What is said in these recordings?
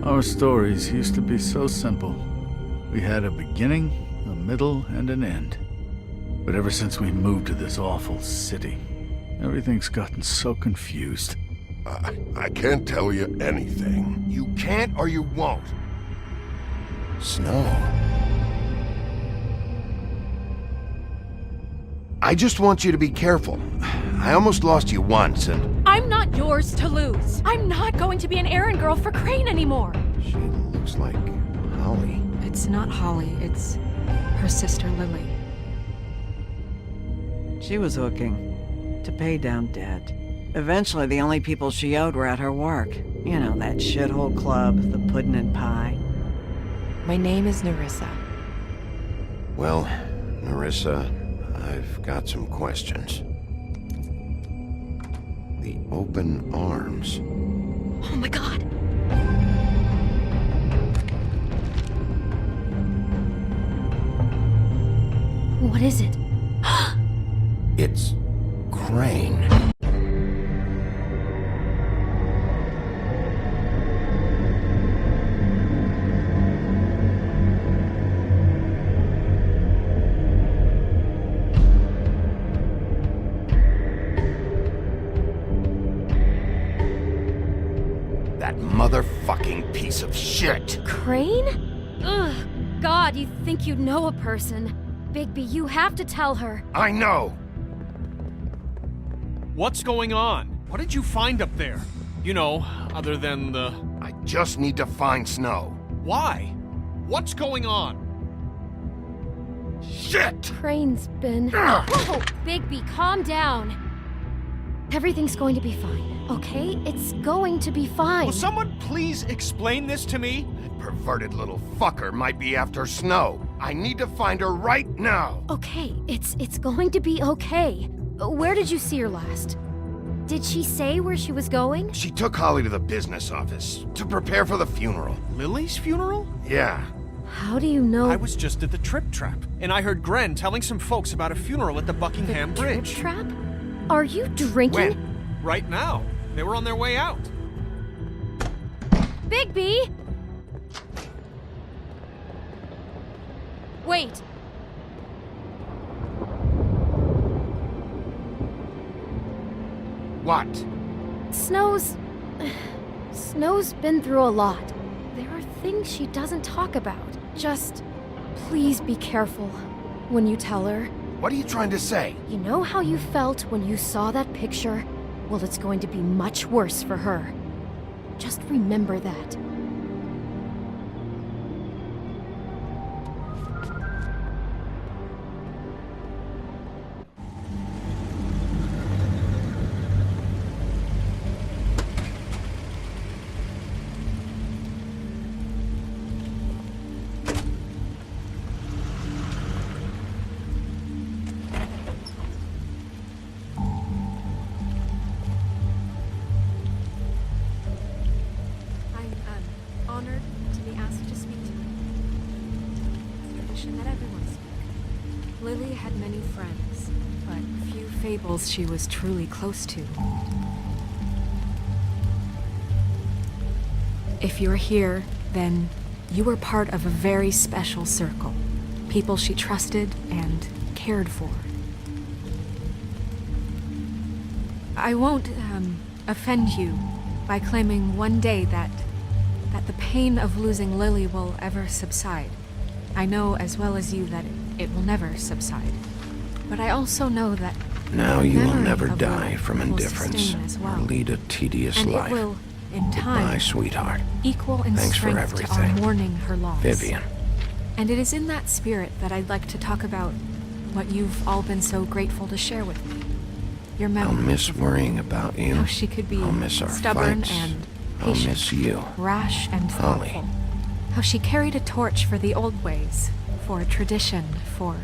Our stories used to be so simple. We had a beginning, a middle, and an end. But ever since we moved to this awful city, everything's gotten so confused. I can't tell you anything. You can't or you won't. Snow. I just want you to be careful. I almost lost you once, and... I'm not yours to lose. I'm not going to be an errand girl for Crane anymore. She looks like Holly. It's not Holly, it's her sister Lily. She was hooking to pay down debt. Eventually, the only people she owed were at her work. You know, that shithole club, the puddin' and pie. My name is Nerissa. Well, Nerissa, I've got some questions. The open arms. Oh my god. What is it? It's Crane. That motherfucking piece of shit! Crane? Ugh, God, you think you know a person. Bigby, you have to tell her. I know! What's going on? What did you find up there? You know, other than the... I just need to find Snow. Why? What's going on? Shit! Crane's been... Whoa, Bigby, calm down. Everything's going to be fine, okay? It's going to be fine. Will someone please explain this to me? Perverted little fucker might be after Snow. I need to find her right now. Okay, it's going to be okay. Where did you see her last? Did she say where she was going? She took Holly to the business office to prepare for the funeral. Lily's funeral? Yeah. How do you know? I was just at the Trip Trap, and I heard Gren telling some folks about a funeral at the Buckingham Bridge. Trip Trap? Are you drinking? When? Right now. They were on their way out. Bigby! Wait. What? Snow's been through a lot. There are things she doesn't talk about. Just please be careful when you tell her. What are you trying to say? You know how you felt when you saw that picture? Well, it's going to be much worse for her. Just remember that. Honored to be asked to speak to you. It's a tradition that everyone speaks. Lily had many friends, but few fables she was truly close to. If you're here, then you were part of a very special circle. People she trusted and cared for. I won't offend you by claiming one day that the pain of losing Lily will ever subside. I know as well as you that it will never subside. But I also know that Now you will memory never of die Lily from will indifference sustain as well. or lead a tedious and life. it will, in time, Goodbye, sweetheart. equal in Thanks for strength to our everything. mourning her loss. Vivian. And it is in that spirit that I'd like to talk about what you've all been so grateful to share with me. Your I'll memory. miss worrying about you. How she could be I'll miss our stubborn fights. and I'll patient, miss you. rash and Holly. thoughtful. How she carried a torch for the old ways, for tradition, for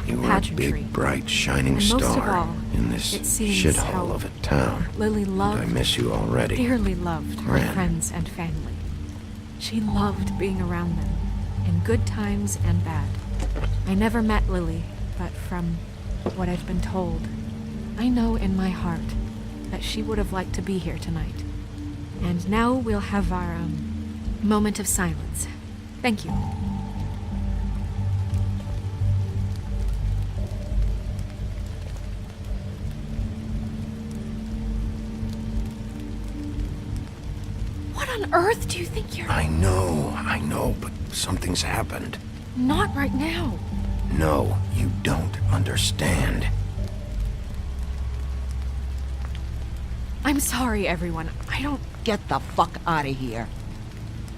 You were a pageantry. big, bright, shining And most of star all, in this it seems shithole how of a town. Lily And loved, I miss you already. dearly loved her Gren. friends and family. She loved being around them, in good times and bad. I never met Lily, but from what I've been told, I know in my heart that she would have liked to be here tonight. And now we'll have our, moment of silence. Thank you. What on earth do you think you're... I know, but something's happened. Not right now. No, you don't understand. I'm sorry, everyone. I don't... Get the fuck out of here.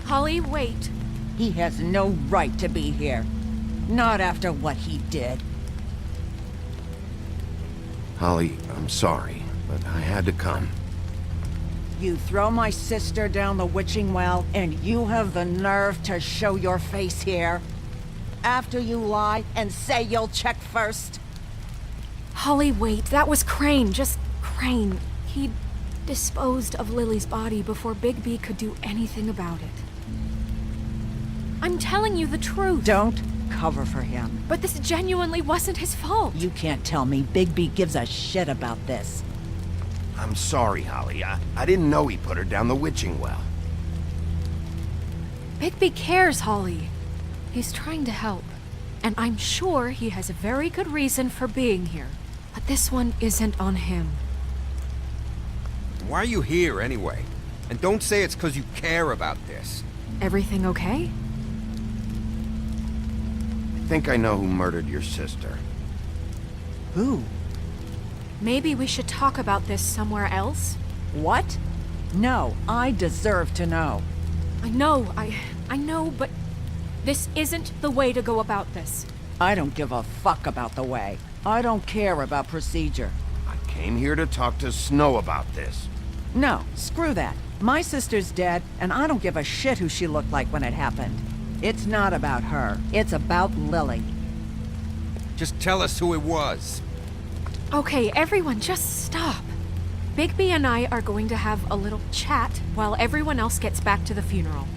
Holly, wait. He has no right to be here. Not after what he did. Holly, I'm sorry, but I had to come. You throw my sister down the witching well, and you have the nerve to show your face here? After you lie and say you'll check first? Holly, wait. That was Crane. Just Crane. He disposed of Lily's body before Bigby could do anything about it. I'm telling you the truth. Don't cover for him. But this genuinely wasn't his fault. You can't tell me Bigby gives a shit about this. I'm sorry, Holly. I didn't know he put her down the witching well. Bigby cares, Holly. He's trying to help. And I'm sure he has a very good reason for being here. But this one isn't on him. Why are you here, anyway? And don't say it's because you care about this. Everything okay? I think I know who murdered your sister. Who? Maybe we should talk about this somewhere else? What? No, I deserve to know. I know, but this isn't the way to go about this. I don't give a fuck about the way. I don't care about procedure. I came here to talk to Snow about this. No, screw that. My sister's dead, and I don't give a shit who she looked like when it happened. It's not about her. It's about Lily. Just tell us who it was. Okay, everyone, just stop. Bigby and I are going to have a little chat while everyone else gets back to the funeral.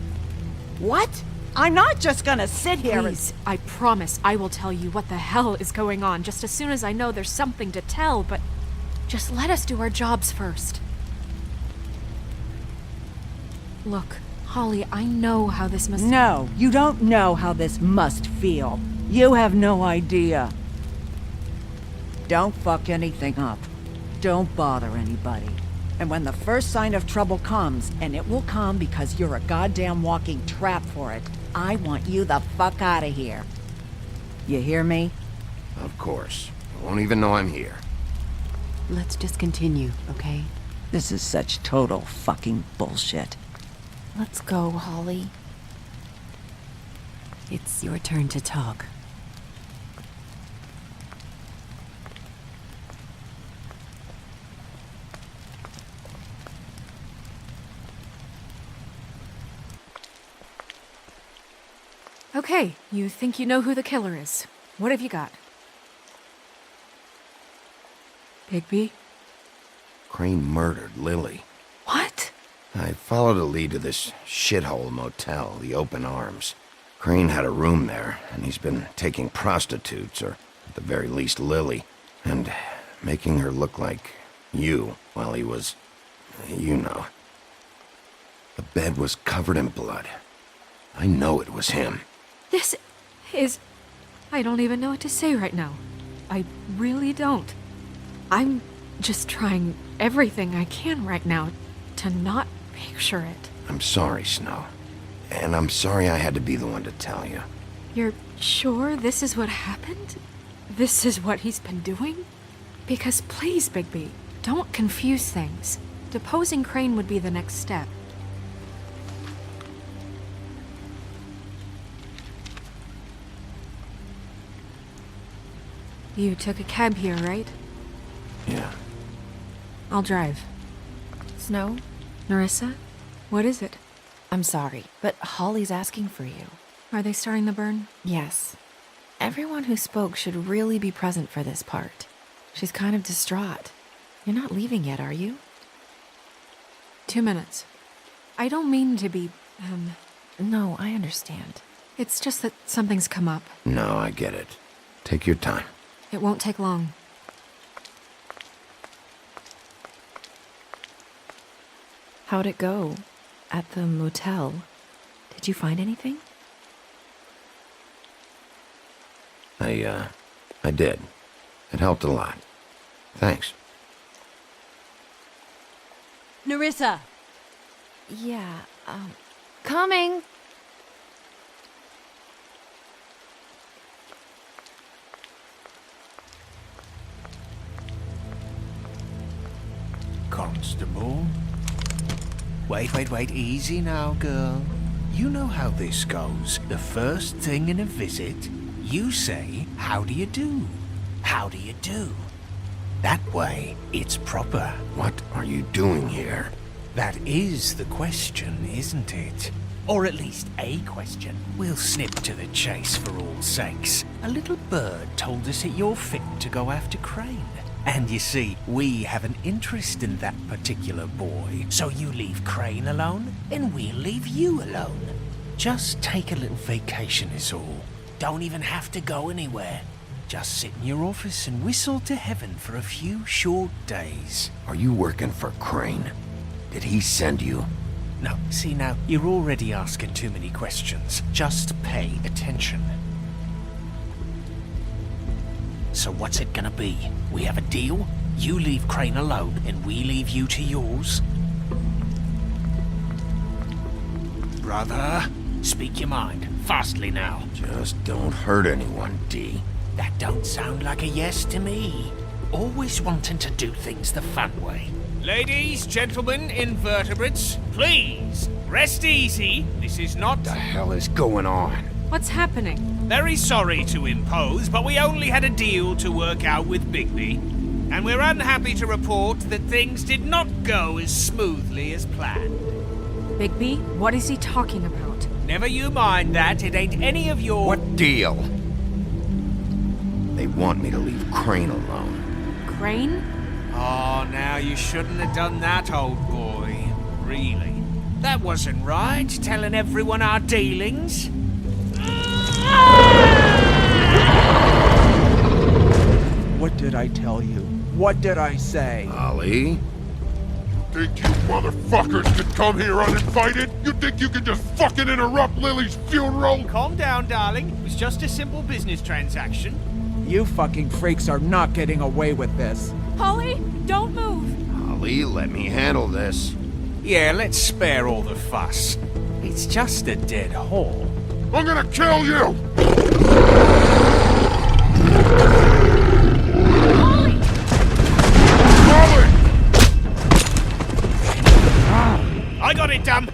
What? I'm not just gonna sit here Please, I promise I will tell you what the hell is going on just as soon as I know there's something to tell, but just let us do our jobs first. Look, Holly, I know how this must... No, you don't know how this must feel. You have no idea. Don't fuck anything up. Don't bother anybody. And when the first sign of trouble comes, and it will come because you're a goddamn walking trap for it, I want you the fuck out of here. You hear me? Of course. I won't even know I'm here. Let's just continue, okay? This is such total fucking bullshit. Let's go, Holly. It's your turn to talk. Okay, you think you know who the killer is. What have you got? Bigby? Crane murdered Lily. What? I followed a lead to this shithole motel, the Open Arms. Crane had a room there, and he's been taking prostitutes, or at the very least Lily, and making her look like you while he was, you know. The bed was covered in blood. I know it was him. This is... I don't even know what to say right now. I really don't. I'm just trying everything I can right now to not picture it. I'm sorry, Snow. And I'm sorry I had to be the one to tell you. You're sure this is what happened? This is what he's been doing? Because please, Bigby, don't confuse things. Deposing Crane would be the next step. You took a cab here, right? Yeah. I'll drive. Snow? Narissa? What is it? I'm sorry, but Holly's asking for you. Are they starting the burn? Yes. Everyone who spoke should really be present for this part. She's kind of distraught. You're not leaving yet, are you? 2 minutes. I don't mean to be, No, I understand. It's just that something's come up. No, I get it. Take your time. It won't take long. How'd it go? At the motel? Did you find anything? I did. It helped a lot. Thanks. Nerissa! Yeah, coming! Constable? Wait, easy now, girl. You know how this goes. The first thing in a visit, you say, how do you do? How do you do? That way, it's proper. What are you doing here? That is the question, isn't it? Or at least a question. We'll snip to the chase for all sakes. A little bird told us that you're fit to go after Crane. And you see, we have an interest in that particular boy. So you leave Crane alone, and we'll leave you alone. Just take a little vacation is all. Don't even have to go anywhere. Just sit in your office and whistle to heaven for a few short days. Are you working for Crane? Did he send you? No, see now, you're already asking too many questions. Just pay attention. So what's it gonna be? We have a deal? You leave Crane alone, and we leave you to yours? Brother, speak your mind. Fastly now. Just don't hurt anyone, D. That don't sound like a yes to me. Always wanting to do things the fun way. Ladies, gentlemen, invertebrates, please, rest easy. This is not... What the hell is going on? What's happening? Very sorry to impose, but we only had a deal to work out with Bigby. And we're unhappy to report that things did not go as smoothly as planned. Bigby, what is he talking about? Never you mind that, it ain't any of your... What deal? They want me to leave Crane alone. Crane? Oh, now you shouldn't have done that, old boy. Really. That wasn't right, telling everyone our dealings. What did I tell you? What did I say? Ali? You think you motherfuckers could come here uninvited? You think you can just fucking interrupt Lily's funeral? Calm down, darling. It was just a simple business transaction. You fucking freaks are not getting away with this. Polly, don't move! Ali, let me handle this. Yeah, let's spare all the fuss. It's just a dead hole. I'm gonna kill you! Polly! Molly! I got it, damn!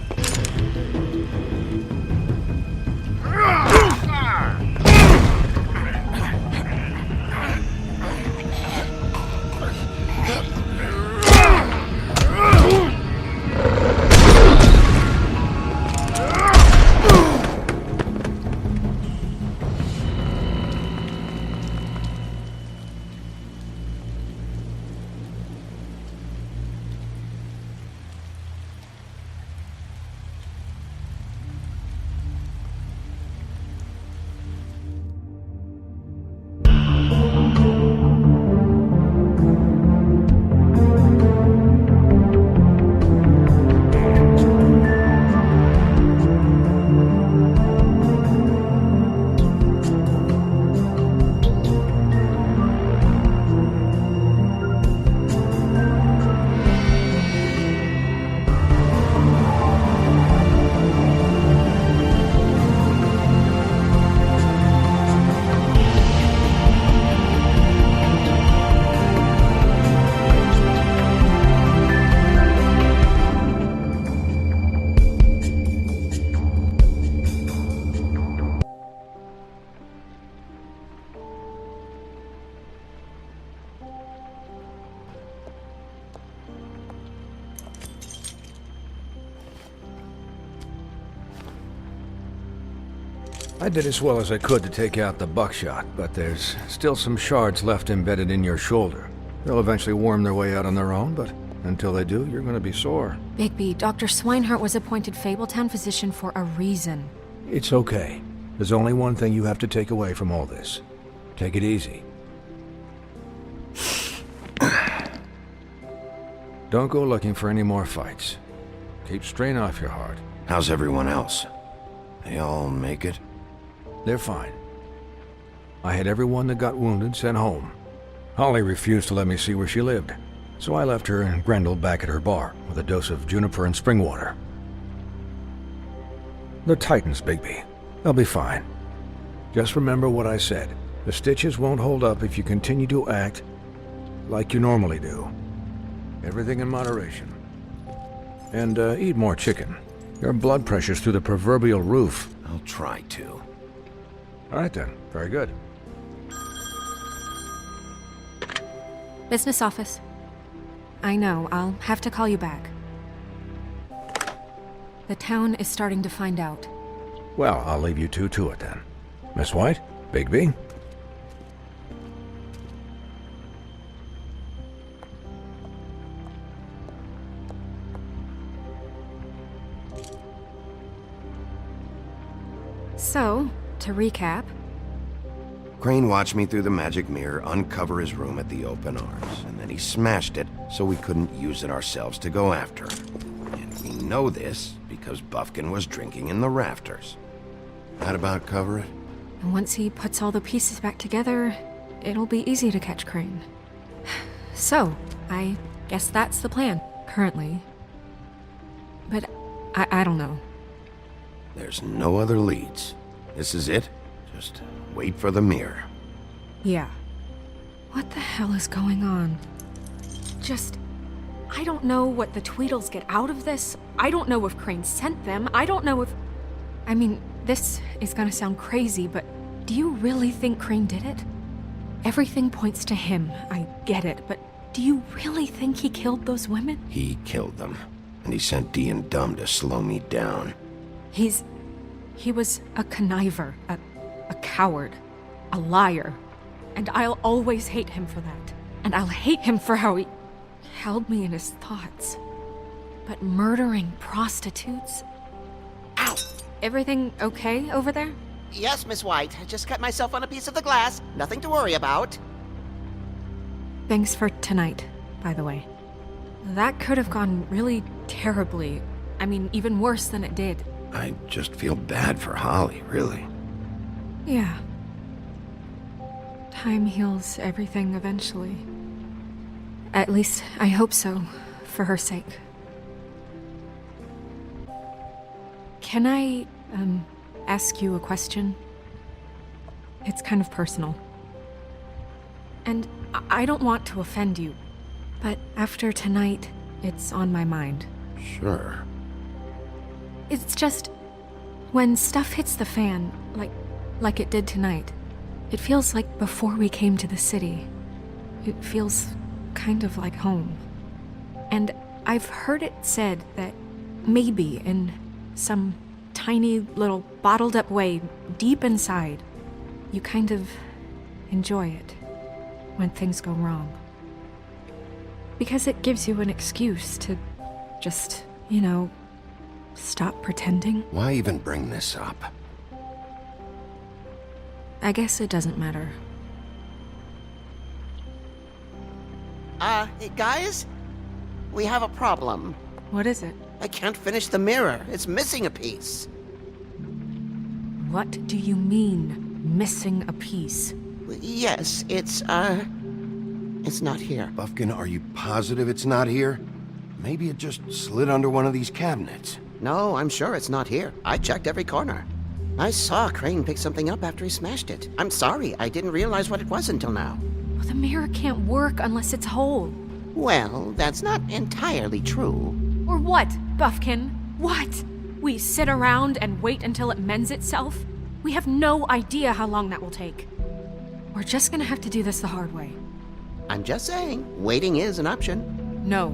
I did as well as I could to take out the buckshot, but there's still some shards left embedded in your shoulder. They'll eventually worm their way out on their own, but until they do, you're gonna be sore. Bigby, Dr. Swinehart was appointed Fabletown physician for a reason. It's okay. There's only one thing you have to take away from all this. Take it easy. Don't go looking for any more fights. Keep strain off your heart. How's everyone else? They all make it? They're fine. I had everyone that got wounded sent home. Holly refused to let me see where she lived, so I left her and Grendel back at her bar with a dose of juniper and spring water. They're Titans, Bigby. They'll be fine. Just remember what I said. The stitches won't hold up if you continue to act like you normally do. Everything in moderation. And eat more chicken. Your blood pressure's through the proverbial roof. I'll try to. All right then. Very good. Business office. I know, I'll have to call you back. The town is starting to find out. Well, I'll leave you two to it then. Miss White, Bigby. So, to recap, Crane watched me through the magic mirror uncover his room at the open arms, and then he smashed it so we couldn't use it ourselves to go after him. And we know this because Buffkin was drinking in the rafters. That about cover it? and once he puts all the pieces back together, it'll be easy to catch Crane. So, I guess that's the plan, currently. But I don't know. There's no other leads. This is it. Just wait for the mirror. Yeah. What the hell is going on? I don't know what the Tweedles get out of this. I don't know if Crane sent them. I don't know if... I mean, this is gonna sound crazy, but do you really think Crane did it? Everything points to him. I get it, but do you really think he killed those women? He killed them, and he sent Dee and Dumb to slow me down. He was a conniver, a coward, a liar, and I'll always hate him for that. And I'll hate him for how he held me in his thoughts. But murdering prostitutes? Ow! Everything okay over there? Yes, Miss White. I just cut myself on a piece of the glass. Nothing to worry about. Thanks for tonight, by the way. That could have gone really terribly. I mean, even worse than it did. I just feel bad for Holly, really. Yeah. Time heals everything eventually. At least, I hope so, for her sake. Can I, ask you a question? It's kind of personal. And I don't want to offend you, but after tonight, it's on my mind. Sure. It's just, when stuff hits the fan, like it did tonight, it feels like before we came to the city. It feels kind of like home. And I've heard it said that maybe in some tiny little bottled up way deep inside, you kind of enjoy it when things go wrong. Because it gives you an excuse to just, stop pretending. Why even bring this up? I guess it doesn't matter. Hey, guys? We have a problem. What is it? I can't finish the mirror. It's missing a piece. What do you mean, missing a piece? Yes, it's not here. Buffkin, are you positive it's not here? Maybe it just slid under one of these cabinets. No, I'm sure it's not here. I checked every corner. I saw Crane pick something up after he smashed it. I'm sorry, I didn't realize what it was until now. Well, the mirror can't work unless it's whole. Well, that's not entirely true. Or what, Buffkin? What? We sit around and wait until it mends itself? We have no idea how long that will take. We're just gonna have to do this the hard way. I'm just saying, waiting is an option. No.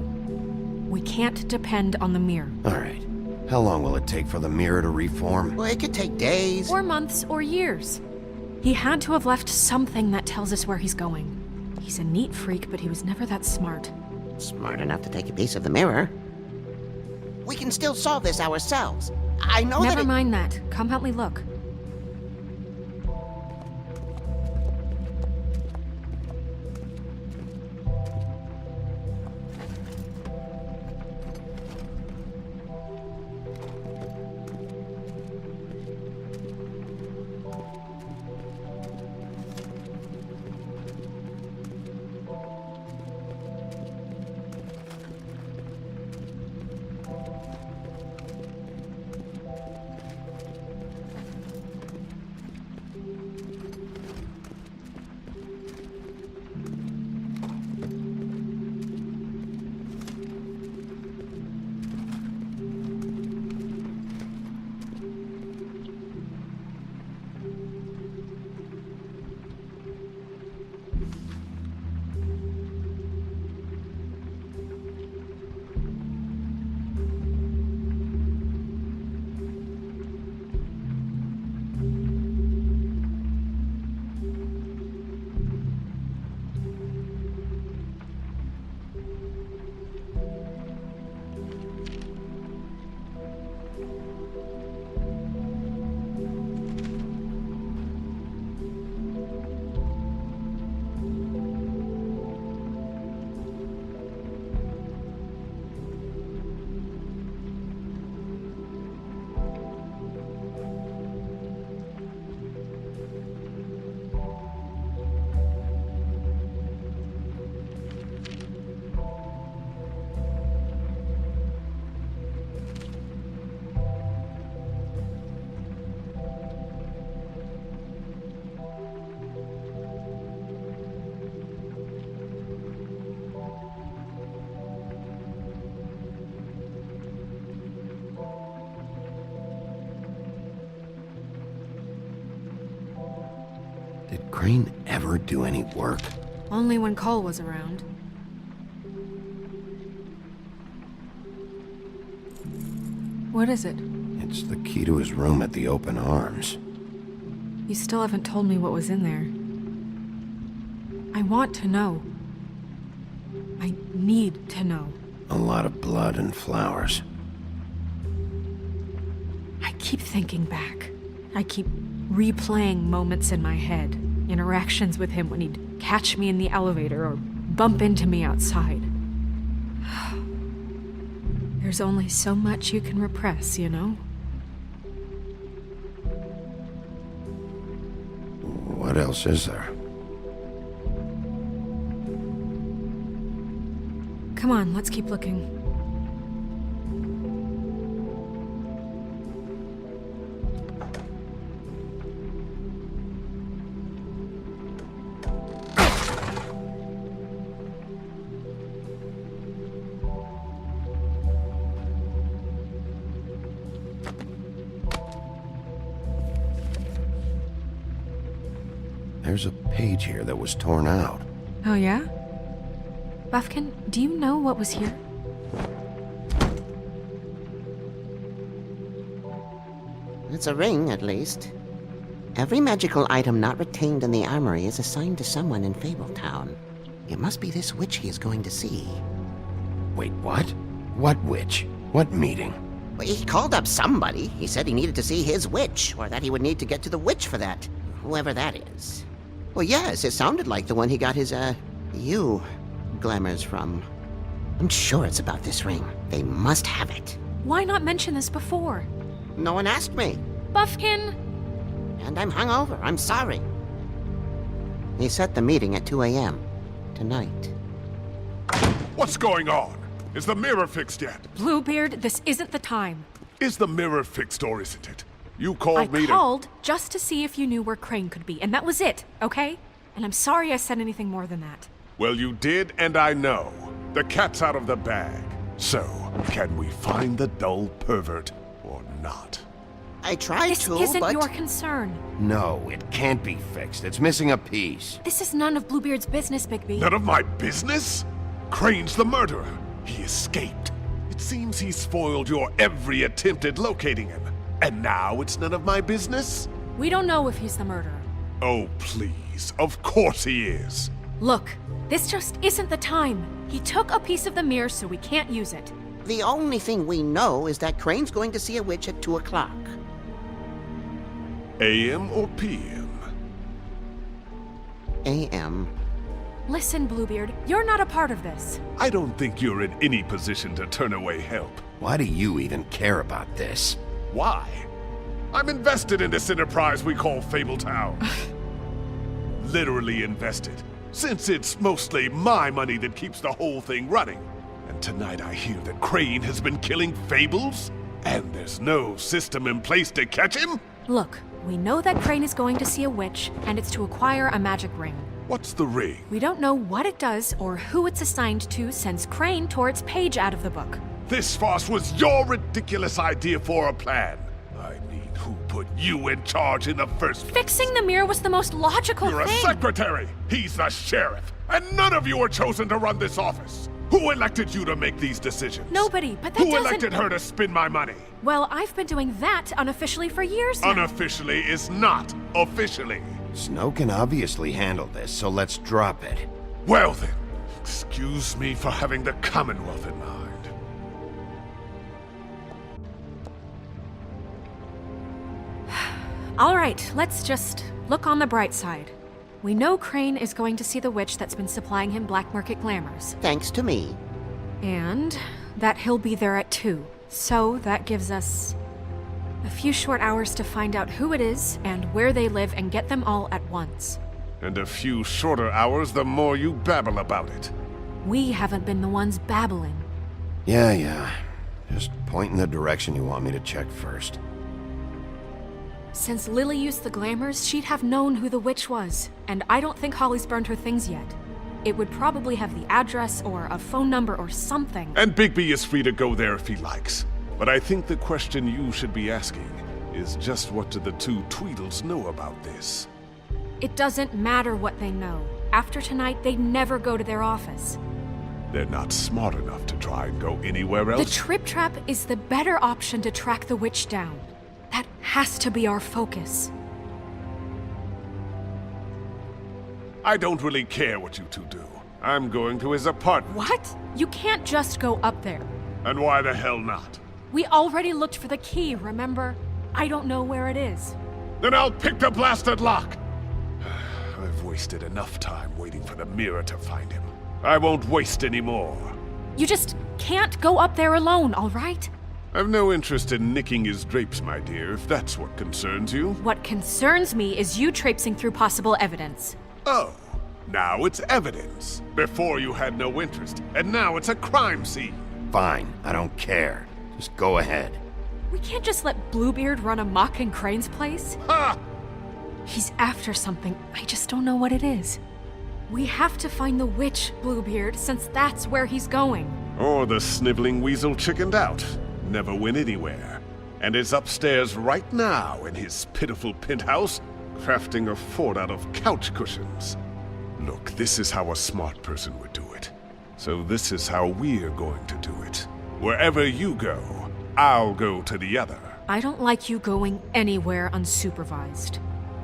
We can't depend on the mirror. All right. How long will it take for the mirror to reform? Well, it could take days. Or months, or years. He had to have left something that tells us where he's going. He's a neat freak, but he was never that smart. Smart enough to take a piece of the mirror. We can still solve this ourselves. I know Never mind that. Come help me look. Crane ever do any work? Only when Cole was around. What is it? It's the key to his room at the Open Arms. You still haven't told me what was in there. I want to know. I need to know. A lot of blood and flowers. I keep thinking back. I keep replaying moments in my head. Interactions with him when he'd catch me in the elevator or bump into me outside. There's only so much you can repress, you know? What else is there? Come on, let's keep looking. There's a page here that was torn out. Oh, yeah? Buffkin, do you know what was here? It's a ring, at least. Every magical item not retained in the armory is assigned to someone in Fabletown. It must be this witch he is going to see. Wait, what? What witch? What meeting? Well, he called up somebody. He said he needed to see his witch, or that he would need to get to the witch for that. Whoever that is. Well, yes, it sounded like the one he got his, glamours from. I'm sure it's about this ring. They must have it. Why not mention this before? No one asked me. Buffkin! And I'm hungover. I'm sorry. He set the meeting at 2 a.m. tonight. What's going on? Is the mirror fixed yet? Bluebeard, this isn't the time. Is the mirror fixed or isn't it? You called me I called just to see if you knew where Crane could be, and that was it, okay? And I'm sorry I said anything more than that. Well, you did, and I know. The cat's out of the bag. So, can we find the dull pervert or not? I tried to, This isn't but... your concern. No, it can't be fixed. It's missing a piece. This is none of Bluebeard's business, Bigby. None of my business? Crane's the murderer. He escaped. It seems he spoiled your every attempt at locating him. And now it's none of my business? We don't know if he's the murderer. Oh, please. Of course he is. Look, this just isn't the time. He took a piece of the mirror, so we can't use it. The only thing we know is that Crane's going to see a witch at 2 o'clock. AM or PM? AM. Listen, Bluebeard, you're not a part of this. I don't think you're in any position to turn away help. Why do you even care about this? Why? I'm invested in this enterprise we call Fabletown. Literally invested, since it's mostly my money that keeps the whole thing running. And tonight I hear that Crane has been killing fables, and there's no system in place to catch him? Look, we know that Crane is going to see a witch, and it's to acquire a magic ring. What's the ring? We don't know what it does or who it's assigned to since Crane tore its page out of the book. This farce was your ridiculous idea for a plan. I mean, who put you in charge in the first place? Fixing the mirror was the most logical You're thing. a secretary. He's the sheriff. And none of you were chosen to run this office. Who elected you to make these decisions? Nobody, but that Who doesn't... elected her to spend my money? Well, I've been doing that unofficially for years now. Unofficially is not officially. Snow can obviously handle this, so let's drop it. Well then, excuse me for having the Commonwealth in mind. All right, let's just look on the bright side. We know Crane is going to see the witch that's been supplying him black market glamours. Thanks to me. And that he'll be there at 2. So that gives us a few short hours to find out who it is and where they live and get them all at once. And a few shorter hours the more you babble about it. We haven't been the ones babbling. Yeah. Just point in the direction you want me to check first. Since Lily used the glamours, she'd have known who the witch was. And I don't think Holly's burned her things yet. It would probably have the address or a phone number or something. And Bigby is free to go there if he likes. But I think the question you should be asking is just what do the two Tweedles know about this? It doesn't matter what they know. After tonight, they never go to their office. They're not smart enough to try and go anywhere else. The trip trap is the better option to track the witch down. That has to be our focus. I don't really care what you two do. I'm going to his apartment. What? You can't just go up there. And why the hell not? We already looked for the key, remember? I don't know where it is. Then I'll pick the blasted lock! I've wasted enough time waiting for the mirror to find him. I won't waste any more. You just can't go up there alone, all right? I've no interest in nicking his drapes, my dear, if that's what concerns you. What concerns me is you traipsing through possible evidence. Oh, now it's evidence. Before you had no interest, and now it's a crime scene. Fine, I don't care. Just go ahead. We can't just let Bluebeard run amok in Crane's place. Ha! He's after something, I just don't know what it is. We have to find the witch, Bluebeard, since that's where he's going. Or the sniveling weasel chickened out. Never went anywhere. And is upstairs right now in his pitiful penthouse, crafting a fort out of couch cushions. Look, this is how a smart person would do it. So this is how we're going to do it. Wherever you go, I'll go to the other. I don't like you going anywhere unsupervised.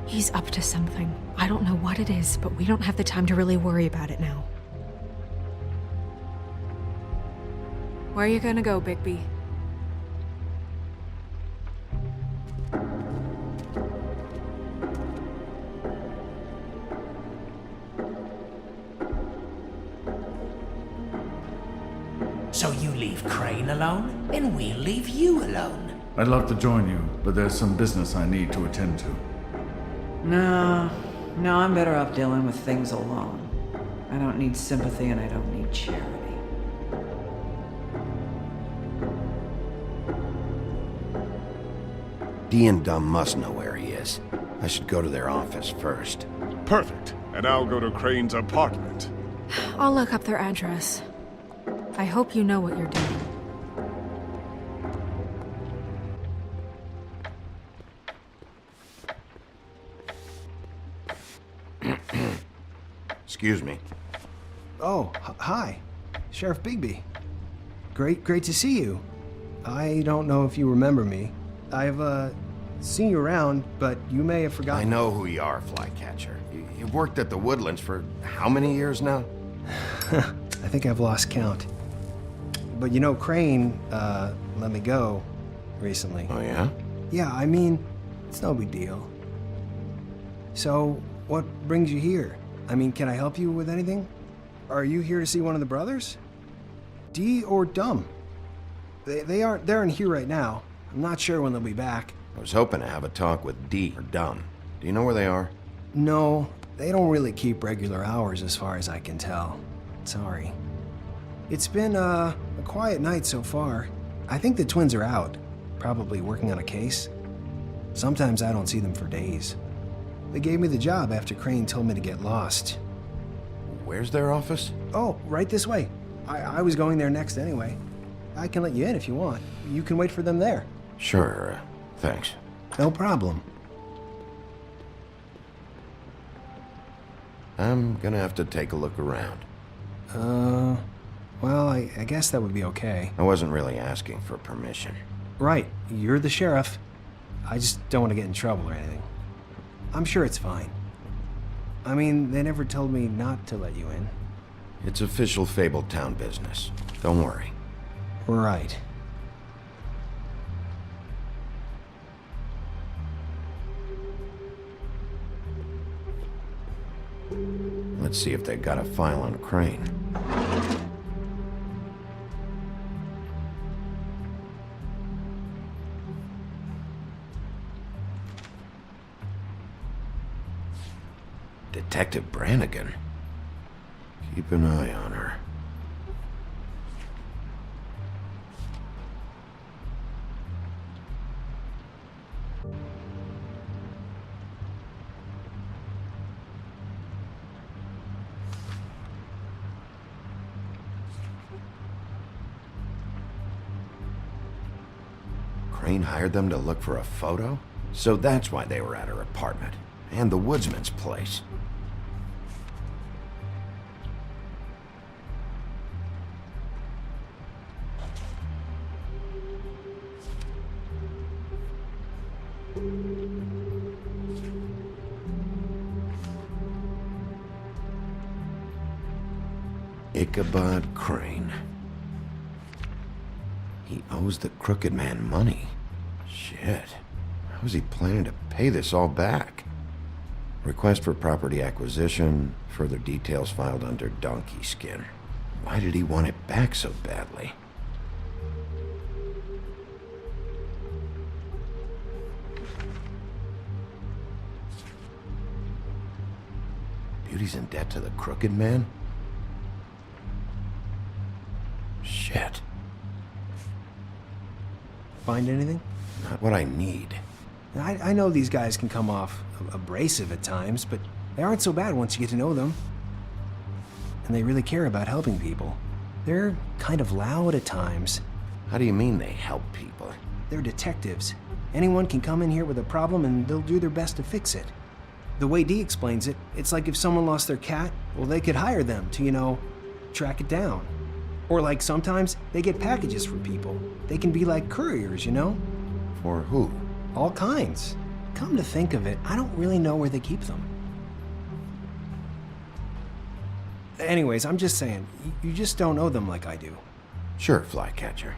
He's up to something. I don't know what it is, but we don't have the time to really worry about it now. Where are you gonna go, Bigby? So you leave Crane alone, and we'll leave you alone. I'd love to join you, but there's some business I need to attend to. No, I'm better off dealing with things alone. I don't need sympathy and I don't need charity. Dee and Dumb must know where he is. I should go to their office first. Perfect. And I'll go to Crane's apartment. I'll look up their address. I hope you know what you're doing. Excuse me. Oh, hi. Sheriff Bigby. Great to see you. I don't know if you remember me. I've, seen you around, but you may have forgotten. I know who you are, Flycatcher. You've worked at the Woodlands for how many years now? I think I've lost count. But you know, Crane, let me go recently. Oh, yeah? Yeah, I mean, it's no big deal. So, what brings you here? I mean, can I help you with anything? Are you here to see one of the brothers? Dee or Dumb? They're in here right now. I'm not sure when they'll be back. I was hoping to have a talk with Dee or Dumb. Do you know where they are? No, they don't really keep regular hours as far as I can tell. Sorry. It's been, a quiet night so far. I think the twins are out, probably working on a case. Sometimes I don't see them for days. They gave me the job after Crane told me to get lost. Where's their office? Oh, right this way. I was going there next anyway. I can let you in if you want. You can wait for them there. Sure, thanks. No problem. I'm gonna have to take a look around. Well, I guess that would be okay. I wasn't really asking for permission. Right, you're the sheriff. I just don't want to get in trouble or anything. I'm sure it's fine. I mean, they never told me not to let you in. It's official Fabletown business. Don't worry. Right. Let's see if they got a file on Crane. Detective Brannigan. Keep an eye on her. Crane hired them to look for a photo? So that's why they were at her apartment. And the woodsman's place. Ichabod Crane. He owes the crooked man money. Shit. How is he planning to pay this all back? Request for property acquisition. Further details filed under donkey skin. Why did he want it back so badly? Beauty's in debt to the crooked man? Shit. Find anything? Not what I need. I know these guys can come off abrasive at times, but they aren't so bad once you get to know them. And they really care about helping people. They're kind of loud at times. How do you mean they help people? They're detectives. Anyone can come in here with a problem and they'll do their best to fix it. The way Dee explains it, it's like if someone lost their cat, well, they could hire them to, you know, track it down. Or like sometimes they get packages for people. They can be like couriers, you know? For who? All kinds. Come to think of it, I don't really know where they keep them. Anyways, I'm just saying, you just don't know them like I do. Sure, Flycatcher.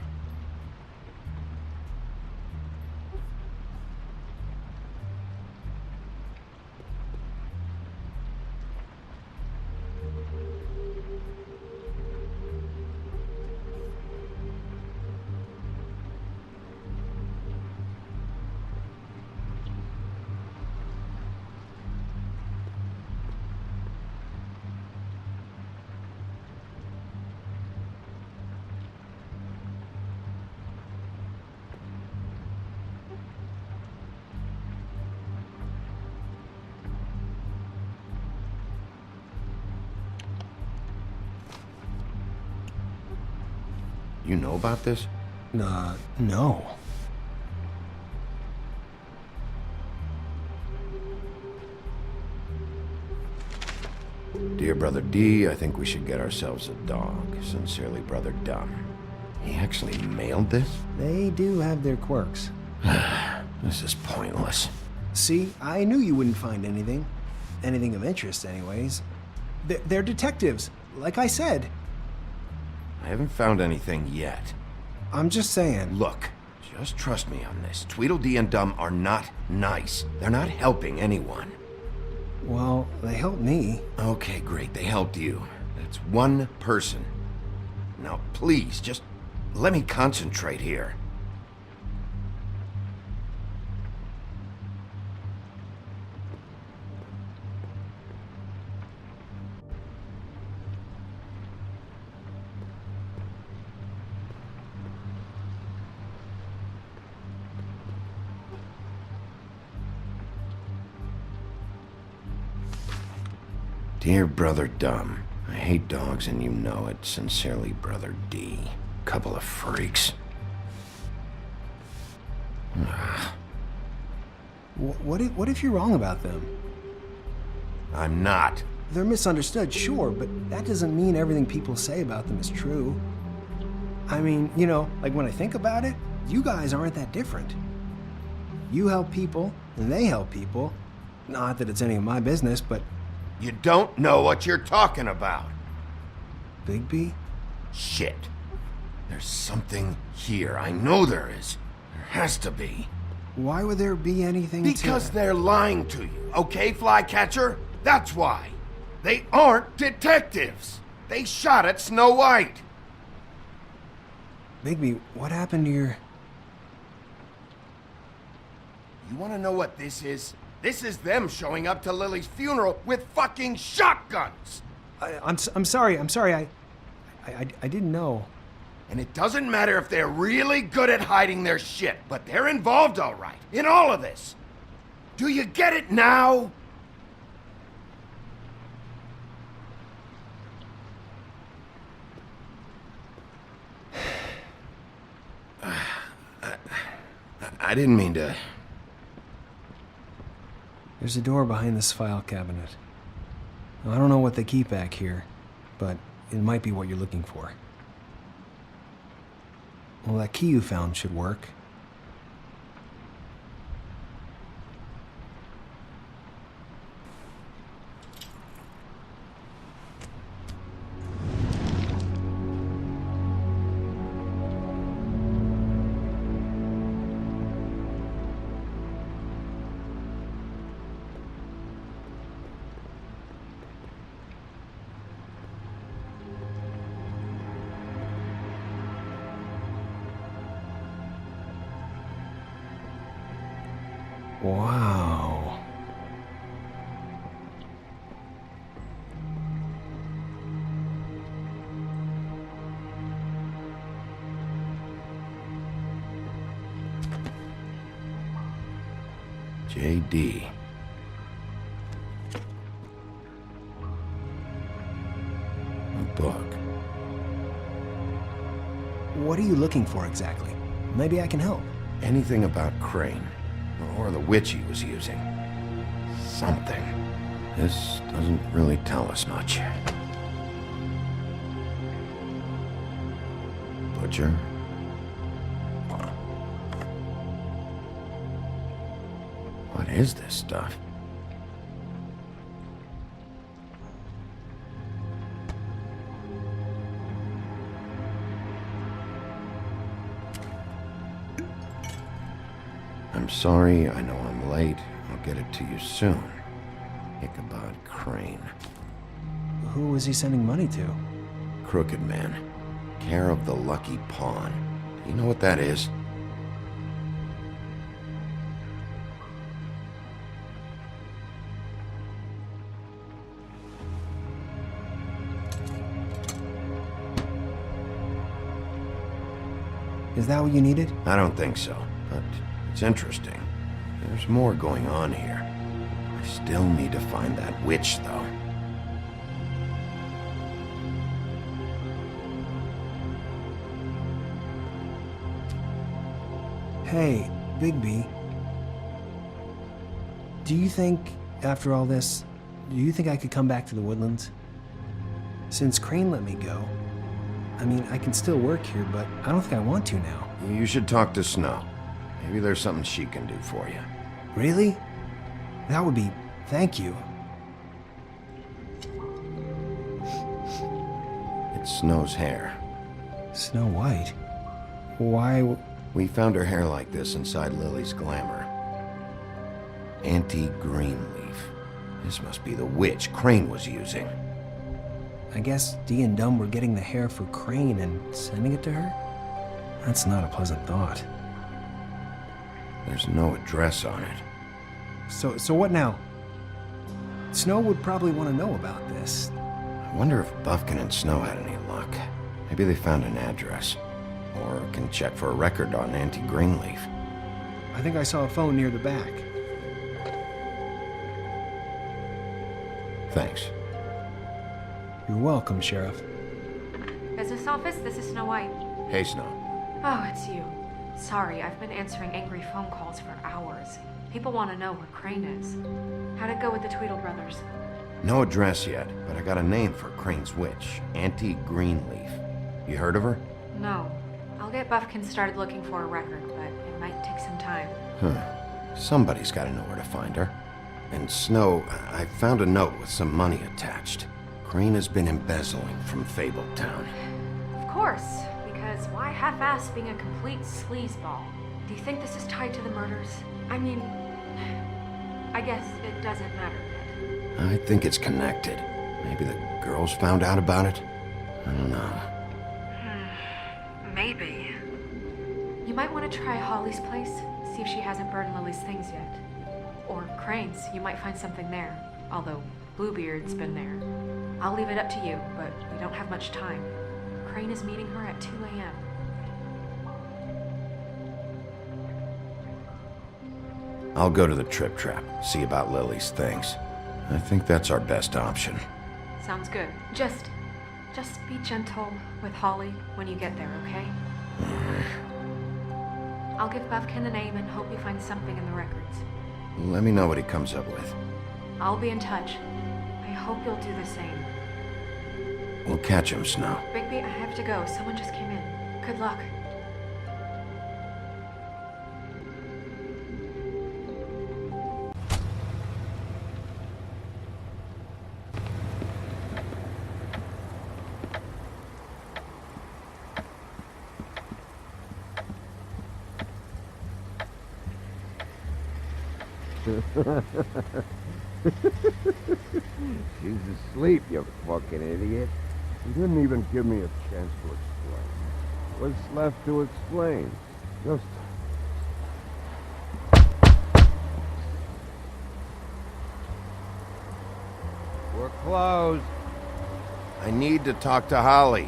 You know about this? No. Dear Brother D, I think we should get ourselves a dog. Sincerely, Brother Dumb. He actually mailed this? They do have their quirks. This is pointless. See, I knew you wouldn't find anything. Anything of interest, anyways. They're detectives, like I said. I haven't found anything yet. I'm just saying. Look, just trust me on this. Tweedledee and Dumb are not nice. They're not helping anyone. Well, they helped me. Okay, great. They helped you. That's one person. Now, please, just let me concentrate here. Dear Brother Dumb, I hate dogs and you know it. Sincerely, Brother D. Couple of freaks. What if you're wrong about them? I'm not. They're misunderstood, sure, but that doesn't mean everything people say about them is true. I mean, you know, like when I think about it, you guys aren't that different. You help people, and they help people. Not that it's any of my business, but... You don't know what you're talking about. Bigby? Shit. There's something here. I know there is. There has to be. Why would there be anything Because they're lying to you, okay, Flycatcher? That's why. They aren't detectives. They shot at Snow White. Bigby, what happened to your... You want to know what this is? This is them showing up to Lily's funeral with fucking shotguns! I'm sorry, I didn't know. And it doesn't matter if they're really good at hiding their shit, but they're involved all right, in all of this. Do you get it now? I didn't mean to... There's a door behind this file cabinet. Now, I don't know what they keep back here, but it might be what you're looking for. Well, that key you found should work. Wow. J.D. A book. What are you looking for exactly? Maybe I can help. Anything about Crane, or the witch he was using. Something. This doesn't really tell us much. Butcher? What is this stuff? I'm sorry, I know I'm late. I'll get it to you soon. Ichabod Crane. Who was he sending money to? Crooked man. Care of the Lucky Pawn. Do you know what that is? Is that what you needed? I don't think so, but it's interesting. There's more going on here. I still need to find that witch, though. Hey, Bigby. Do you think, after all this, do you think I could come back to the Woodlands? Since Crane let me go, I mean, I can still work here, but I don't think I want to now. You should talk to Snow. Maybe there's something she can do for you. Really? That would be... thank you. It's Snow's hair. Snow White? Why... We found her hair like this inside Lily's glamour. Anti-Greenleaf. This must be the witch Crane was using. I guess Dee and Dumb were getting the hair for Crane and sending it to her? That's not a pleasant thought. There's no address on it. So what now? Snow would probably want to know about this. I wonder if Buffkin and Snow had any luck. Maybe they found an address. Or can check for a record on Anti-Greenleaf. I think I saw a phone near the back. Thanks. You're welcome, Sheriff. Business office, this is Snow White. Hey, Snow. Oh, it's you. Sorry, I've been answering angry phone calls for hours. People want to know where Crane is. How'd it go with the Tweedle brothers? No address yet, but I got a name for Crane's witch. Anti-Greenleaf. You heard of her? No. I'll get Buffkin started looking for a record, but it might take some time. Huh. Somebody's got to know where to find her. And Snow, I found a note with some money attached. Crane has been embezzling from Fabletown. Of course, because why half-ass being a complete sleazeball? Do you think this is tied to the murders? I mean, I guess it doesn't matter yet. I think it's connected. Maybe the girls found out about it? I don't know. Maybe. You might want to try Holly's place, see if she hasn't burned Lily's things yet. Or Crane's, you might find something there. Although, Bluebeard's been there. I'll leave it up to you, but we don't have much time. Crane is meeting her at 2 a.m. I'll go to the Trip Trap, see about Lily's things. I think that's our best option. Sounds good. Just be gentle with Holly when you get there, okay? I'll give Buffkin a name and hope you find something in the records. Let me know what he comes up with. I'll be in touch. I hope you'll do the same. We'll catch him, Snow. Bigby, I have to go. Someone just came in. Good luck. She's asleep, you fucking idiot. You didn't even give me a chance to explain. What's left to explain? Just... We're closed. I need to talk to Holly.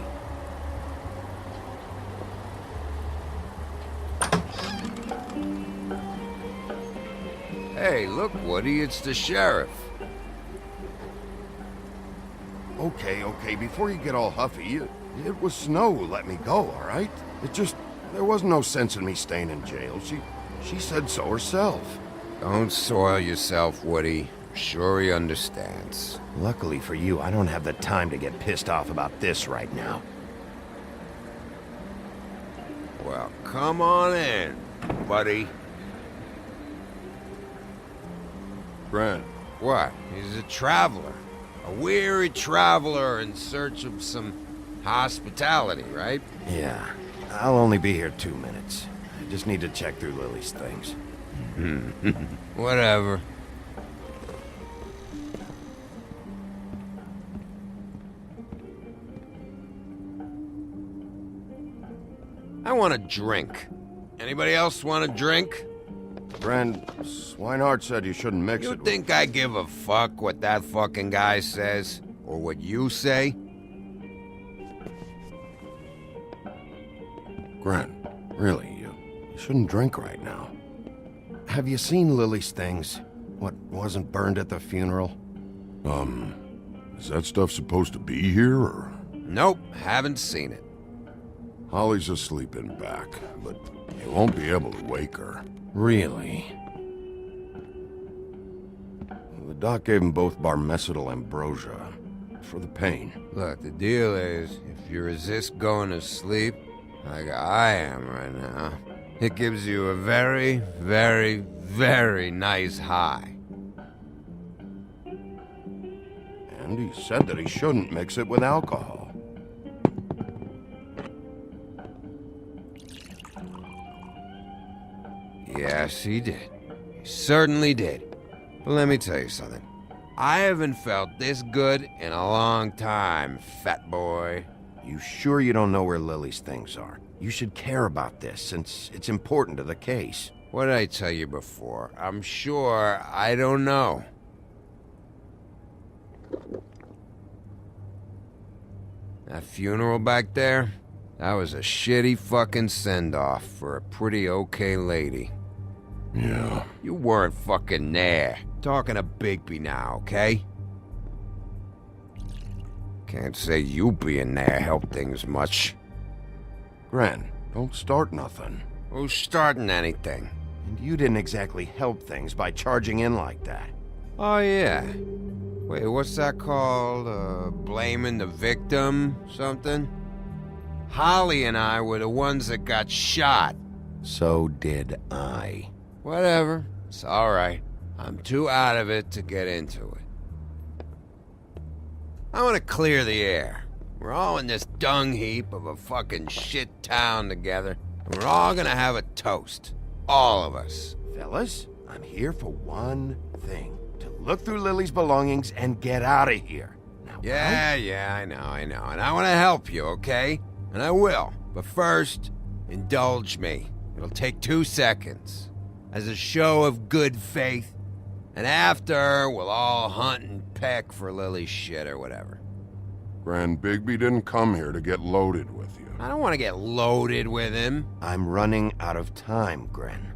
Hey, look, Woody, it's the sheriff. Okay, before you get all huffy, it was Snow who let me go, all right? There was no sense in me staying in jail. She said so herself. Don't soil yourself, Woody. I'm sure he understands. Luckily for you, I don't have the time to get pissed off about this right now. Well, come on in, buddy. Brent. What? He's a traveler. A weary traveler in search of some hospitality, right? Yeah. I'll only be here 2 minutes. I just need to check through Lily's things. Whatever. I want a drink. Anybody else want a drink? Brent, Swinehart said you shouldn't mix it. You think I give a fuck what that fucking guy says? Or what you say? Grant, really, you shouldn't drink right now. Have you seen Lily's things? What wasn't burned at the funeral? Is that stuff supposed to be here, or...? Nope, haven't seen it. Holly's asleep in back, but you won't be able to wake her. Really? The doc gave them both barmecidal ambrosia for the pain. Look, the deal is, if you resist going to sleep, like I am right now, it gives you a very, very, very nice high. And he said that he shouldn't mix it with alcohol. Yes, he did. He certainly did. But let me tell you something. I haven't felt this good in a long time, fat boy. You sure you don't know where Lily's things are? You should care about this, since it's important to the case. What did I tell you before? I'm sure I don't know. That funeral back there? That was a shitty fucking send-off for a pretty okay lady. Yeah. You weren't fucking there. Talking to Bigby now, okay? Can't say you being there helped things much. Gren, don't start nothing. Who's starting anything? And you didn't exactly help things by charging in like that. Oh, yeah. Wait, what's that called? Blaming the victim? Something? Holly and I were the ones that got shot. So did I. Whatever. It's alright. I'm too out of it to get into it. I want to clear the air. We're all in this dung heap of a fucking shit town together, and we're all gonna have a toast. All of us. Fellas, I'm here for one thing. To look through Lily's belongings and get out of here. Now, Yeah, I know. And I want to help you, okay? And I will. But first, indulge me. It'll take 2 seconds. As a show of good faith. And after, we'll all hunt and peck for Lily's shit or whatever. Grand Bigby didn't come here to get loaded with you. I don't want to get loaded with him. I'm running out of time, Gren.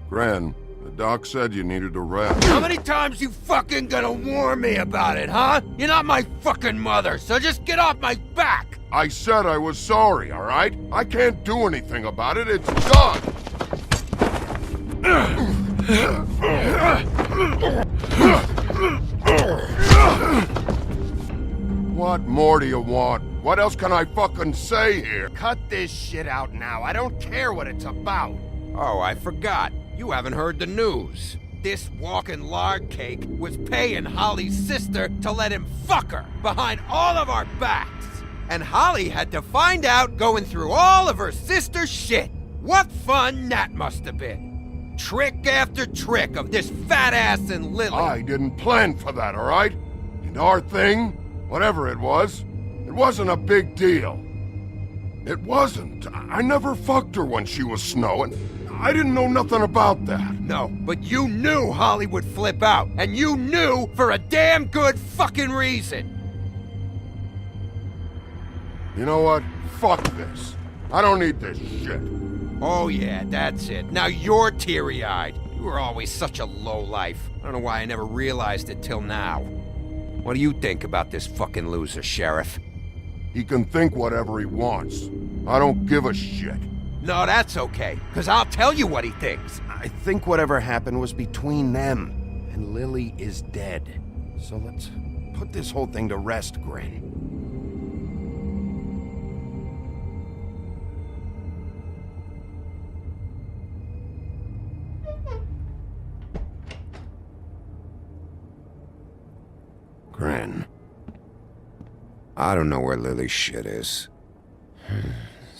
Gran, doc said you needed a rest. How many times you fucking gonna warn me about it, huh? You're not my fucking mother, so just get off my back! I said I was sorry, all right? I can't do anything about it. It's done. What more do you want? What else can I fucking say here? Cut this shit out now. I don't care what it's about. Oh, I forgot. You haven't heard the news. This walking lard cake was paying Holly's sister to let him fuck her behind all of our backs. And Holly had to find out going through all of her sister's shit. What fun that must have been. Trick after trick of this fat ass and Lily. I didn't plan for that, all right? And our thing, whatever it wasn't a big deal. It wasn't. I never fucked her when she was snowing. I didn't know nothing about that. No, but you knew Holly would flip out. And you knew for a damn good fucking reason. You know what? Fuck this. I don't need this shit. Oh yeah, that's it. Now you're teary-eyed. You were always such a lowlife. I don't know why I never realized it till now. What do you think about this fucking loser, Sheriff? He can think whatever he wants. I don't give a shit. No, that's okay, because I'll tell you what he thinks. I think whatever happened was between them, and Lily is dead. So let's put this whole thing to rest, Grin. Grin. I don't know where Lily's shit is.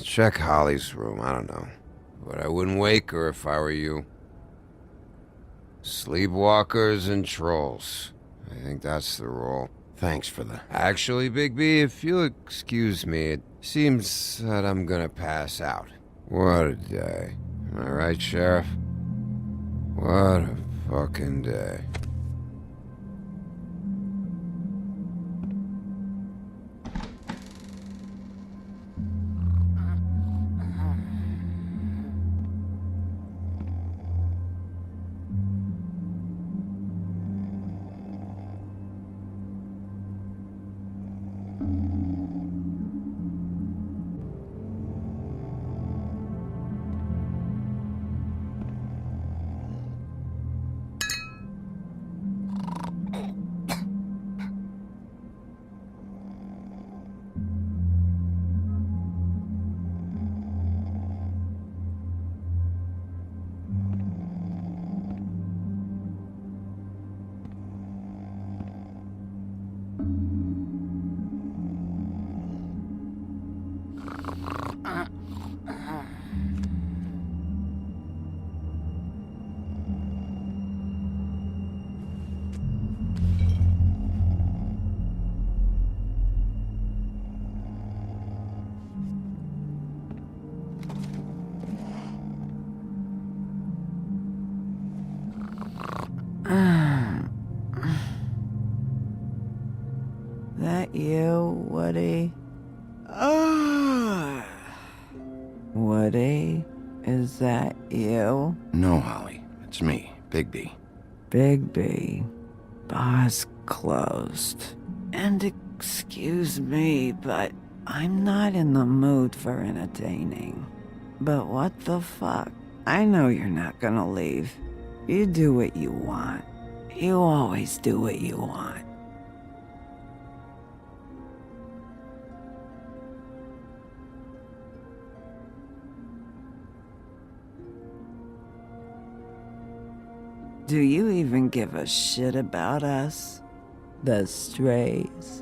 Check Holly's room, I don't know. But I wouldn't wake her if I were you. Sleepwalkers and trolls. I think that's the rule. Thanks for the... Actually, Big B, if you'll excuse me, it seems that I'm gonna pass out. What a day. Am I right, Sheriff? What a fucking day. That you, Woody? Woody, is that you? No, Holly. It's me, Bigby. Bigby. Bar's closed. And excuse me, but I'm not in the mood for entertaining. But what the fuck? I know you're not gonna leave. You do what you want. You always do what you want. Do you even give a shit about us? The strays?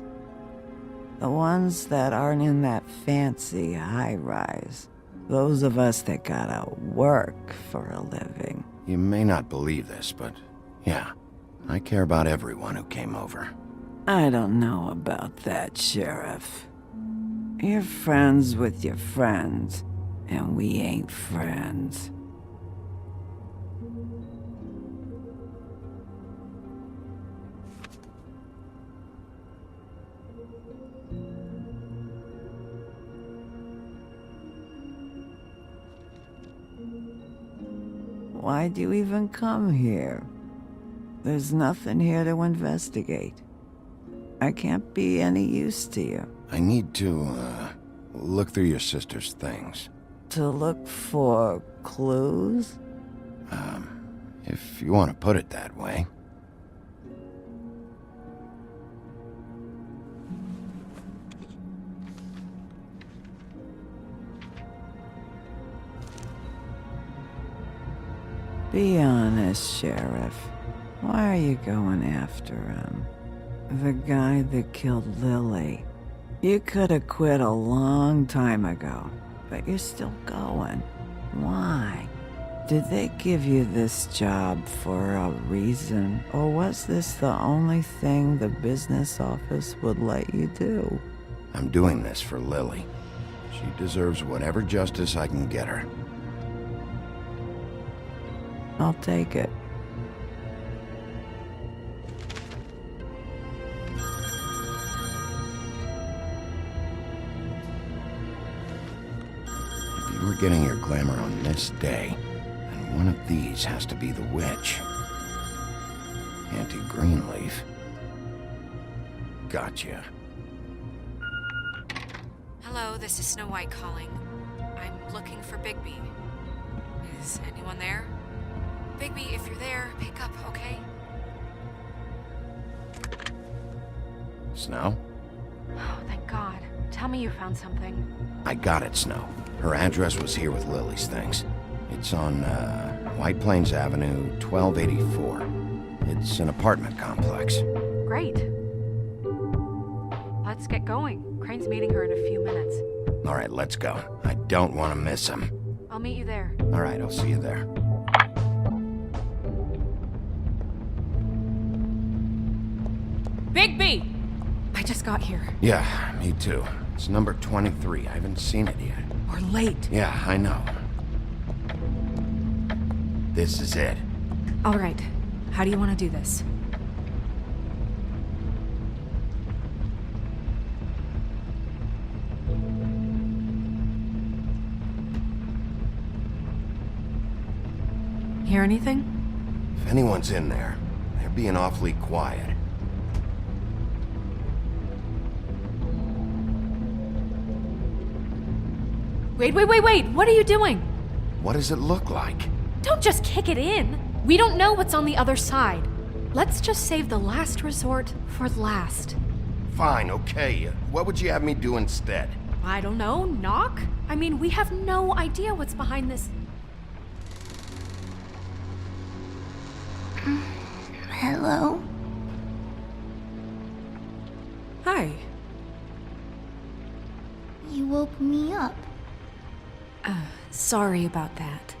The ones that aren't in that fancy high-rise. Those of us that gotta work for a living. You may not believe this, but yeah, I care about everyone who came over. I don't know about that, Sheriff. You're friends with your friends, and we ain't friends. Why'd you even come here? There's nothing here to investigate. I can't be any use to you. I need to, look through your sister's things. To look for clues? If you want to put it that way. Be honest, Sheriff. Why are you going after him? The guy that killed Lily. You could have quit a long time ago, but you're still going. Why? Did they give you this job for a reason, or was this the only thing the business office would let you do? I'm doing this for Lily. She deserves whatever justice I can get her. I'll take it. If you were getting your glamour on this day, then one of these has to be the witch. Auntie Greenleaf. Gotcha. Hello, this is Snow White calling. I'm looking for Bigby. Is anyone there? Bigby, if you're there, pick up, okay? Snow? Oh, thank God. Tell me you found something. I got it, Snow. Her address was here with Lily's things. It's on, White Plains Avenue, 1284. It's an apartment complex. Great. Let's get going. Crane's meeting her in a few minutes. All right, let's go. I don't want to miss him. I'll meet you there. All right, I'll see you there. Bigby! I just got here. Yeah, me too. It's number 23. I haven't seen it yet. We're late. Yeah, I know. This is it. All right. How do you want to do this? Hear anything? If anyone's in there, they're being awfully quiet. Wait! What are you doing? What does it look like? Don't just kick it in. We don't know what's on the other side. Let's just save the last resort for last. Fine, okay. What would you have me do instead? I don't know, knock? I mean, we have no idea what's behind this. Hello? Hi. You woke me up. Sorry about that.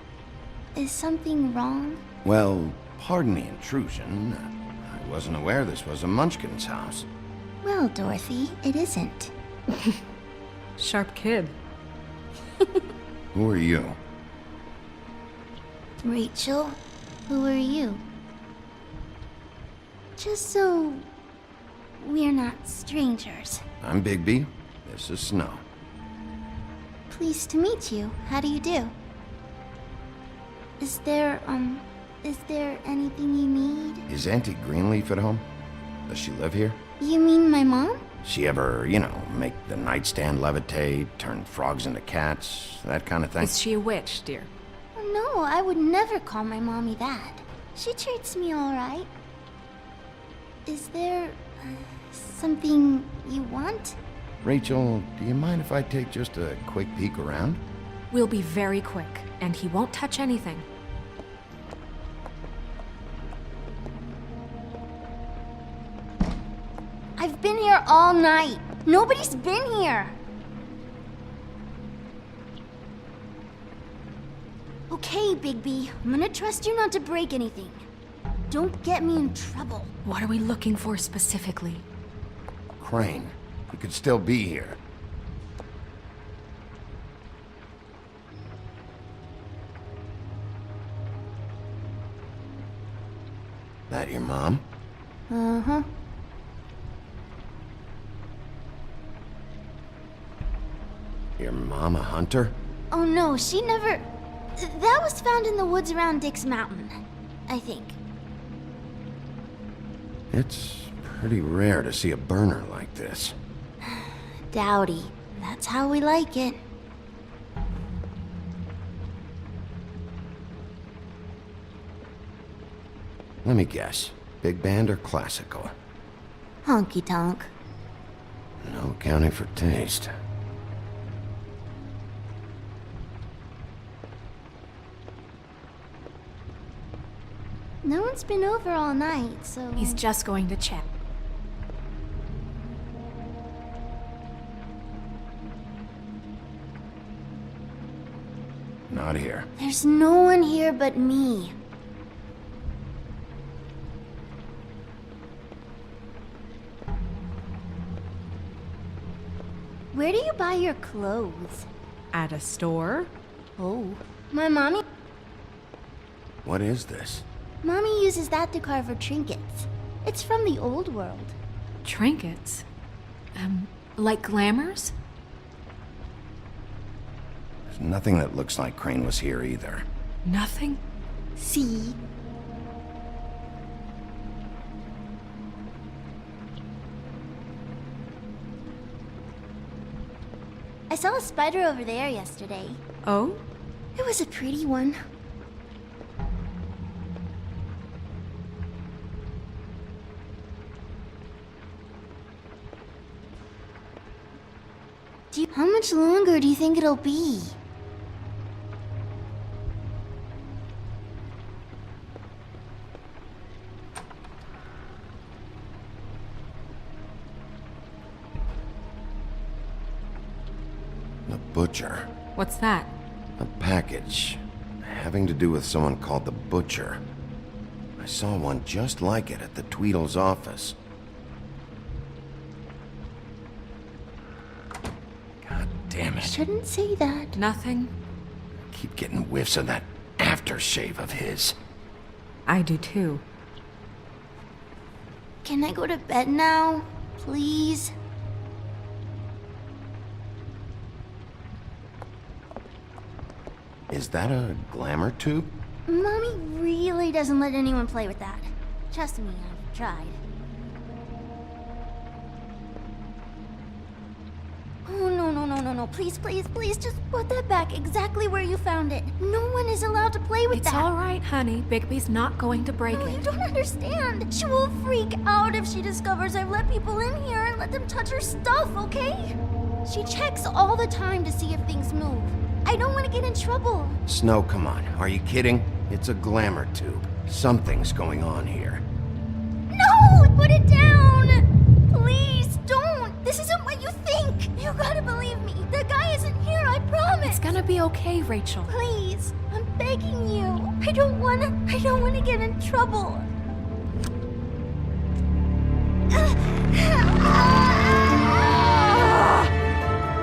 Is something wrong? Well, pardon the intrusion. I wasn't aware this was a Munchkin's house. Well, Dorothy, it isn't. Sharp kid. Who are you? Rachel, who are you? Just so we're not strangers. I'm Bigby. This is Snow. Pleased to meet you. How do you do? Is there anything you need? Is Auntie Greenleaf at home? Does she live here? You mean my mom? She ever, make the nightstand levitate, turn frogs into cats, that kind of thing? Is she a witch, dear? Oh, no, I would never call my mommy that. She treats me all right. Is there something you want? Rachel, do you mind if I take just a quick peek around? We'll be very quick, and he won't touch anything. I've been here all night. Nobody's been here. Okay, Bigby. I'm gonna trust you not to break anything. Don't get me in trouble. What are we looking for specifically? Crane. He could still be here. That your mom? Uh-huh. Your mom a hunter? Oh no, she never... That was found in the woods around Dick's Mountain, I think. It's pretty rare to see a burner like this. Dowdy. That's how we like it. Let me guess. Big band or classical? Honky tonk. No accounting for taste. No one's been over all night, so... He's just going to check. Not here. There's no one here but me. Where do you buy your clothes? At a store? Oh. My mommy... What is this? Mommy uses that to carve her trinkets. It's from the old world. Trinkets? Like glamours? There's nothing that looks like Crane was here either. Nothing? See? I saw a spider over there yesterday. Oh? It was a pretty one. How much longer do you think it'll be? The butcher. What's that? A package. Having to do with someone called the Butcher. I saw one just like it at the Tweedle's office. God damn it. Shouldn't say that. Nothing. Keep getting whiffs of that aftershave of his. I do too. Can I go to bed now? Please? Is that a glamour tube? Mommy really doesn't let anyone play with that. Trust me, I've tried. Oh, no. Please, just put that back exactly where you found it. No one is allowed to play with that. It's all right, honey. Bigby's not going to break it. You don't understand. She will freak out if she discovers I've let people in here and let them touch her stuff, okay? She checks all the time to see if things move. I don't want to get in trouble. Snow, come on. Are you kidding? It's a glamour tube. Something's going on here. No! Put it down! Please, don't! This isn't what you think! You gotta believe me. The guy isn't here, I promise! It's gonna be okay, Rachel. Please, I'm begging you. I don't wanna get in trouble.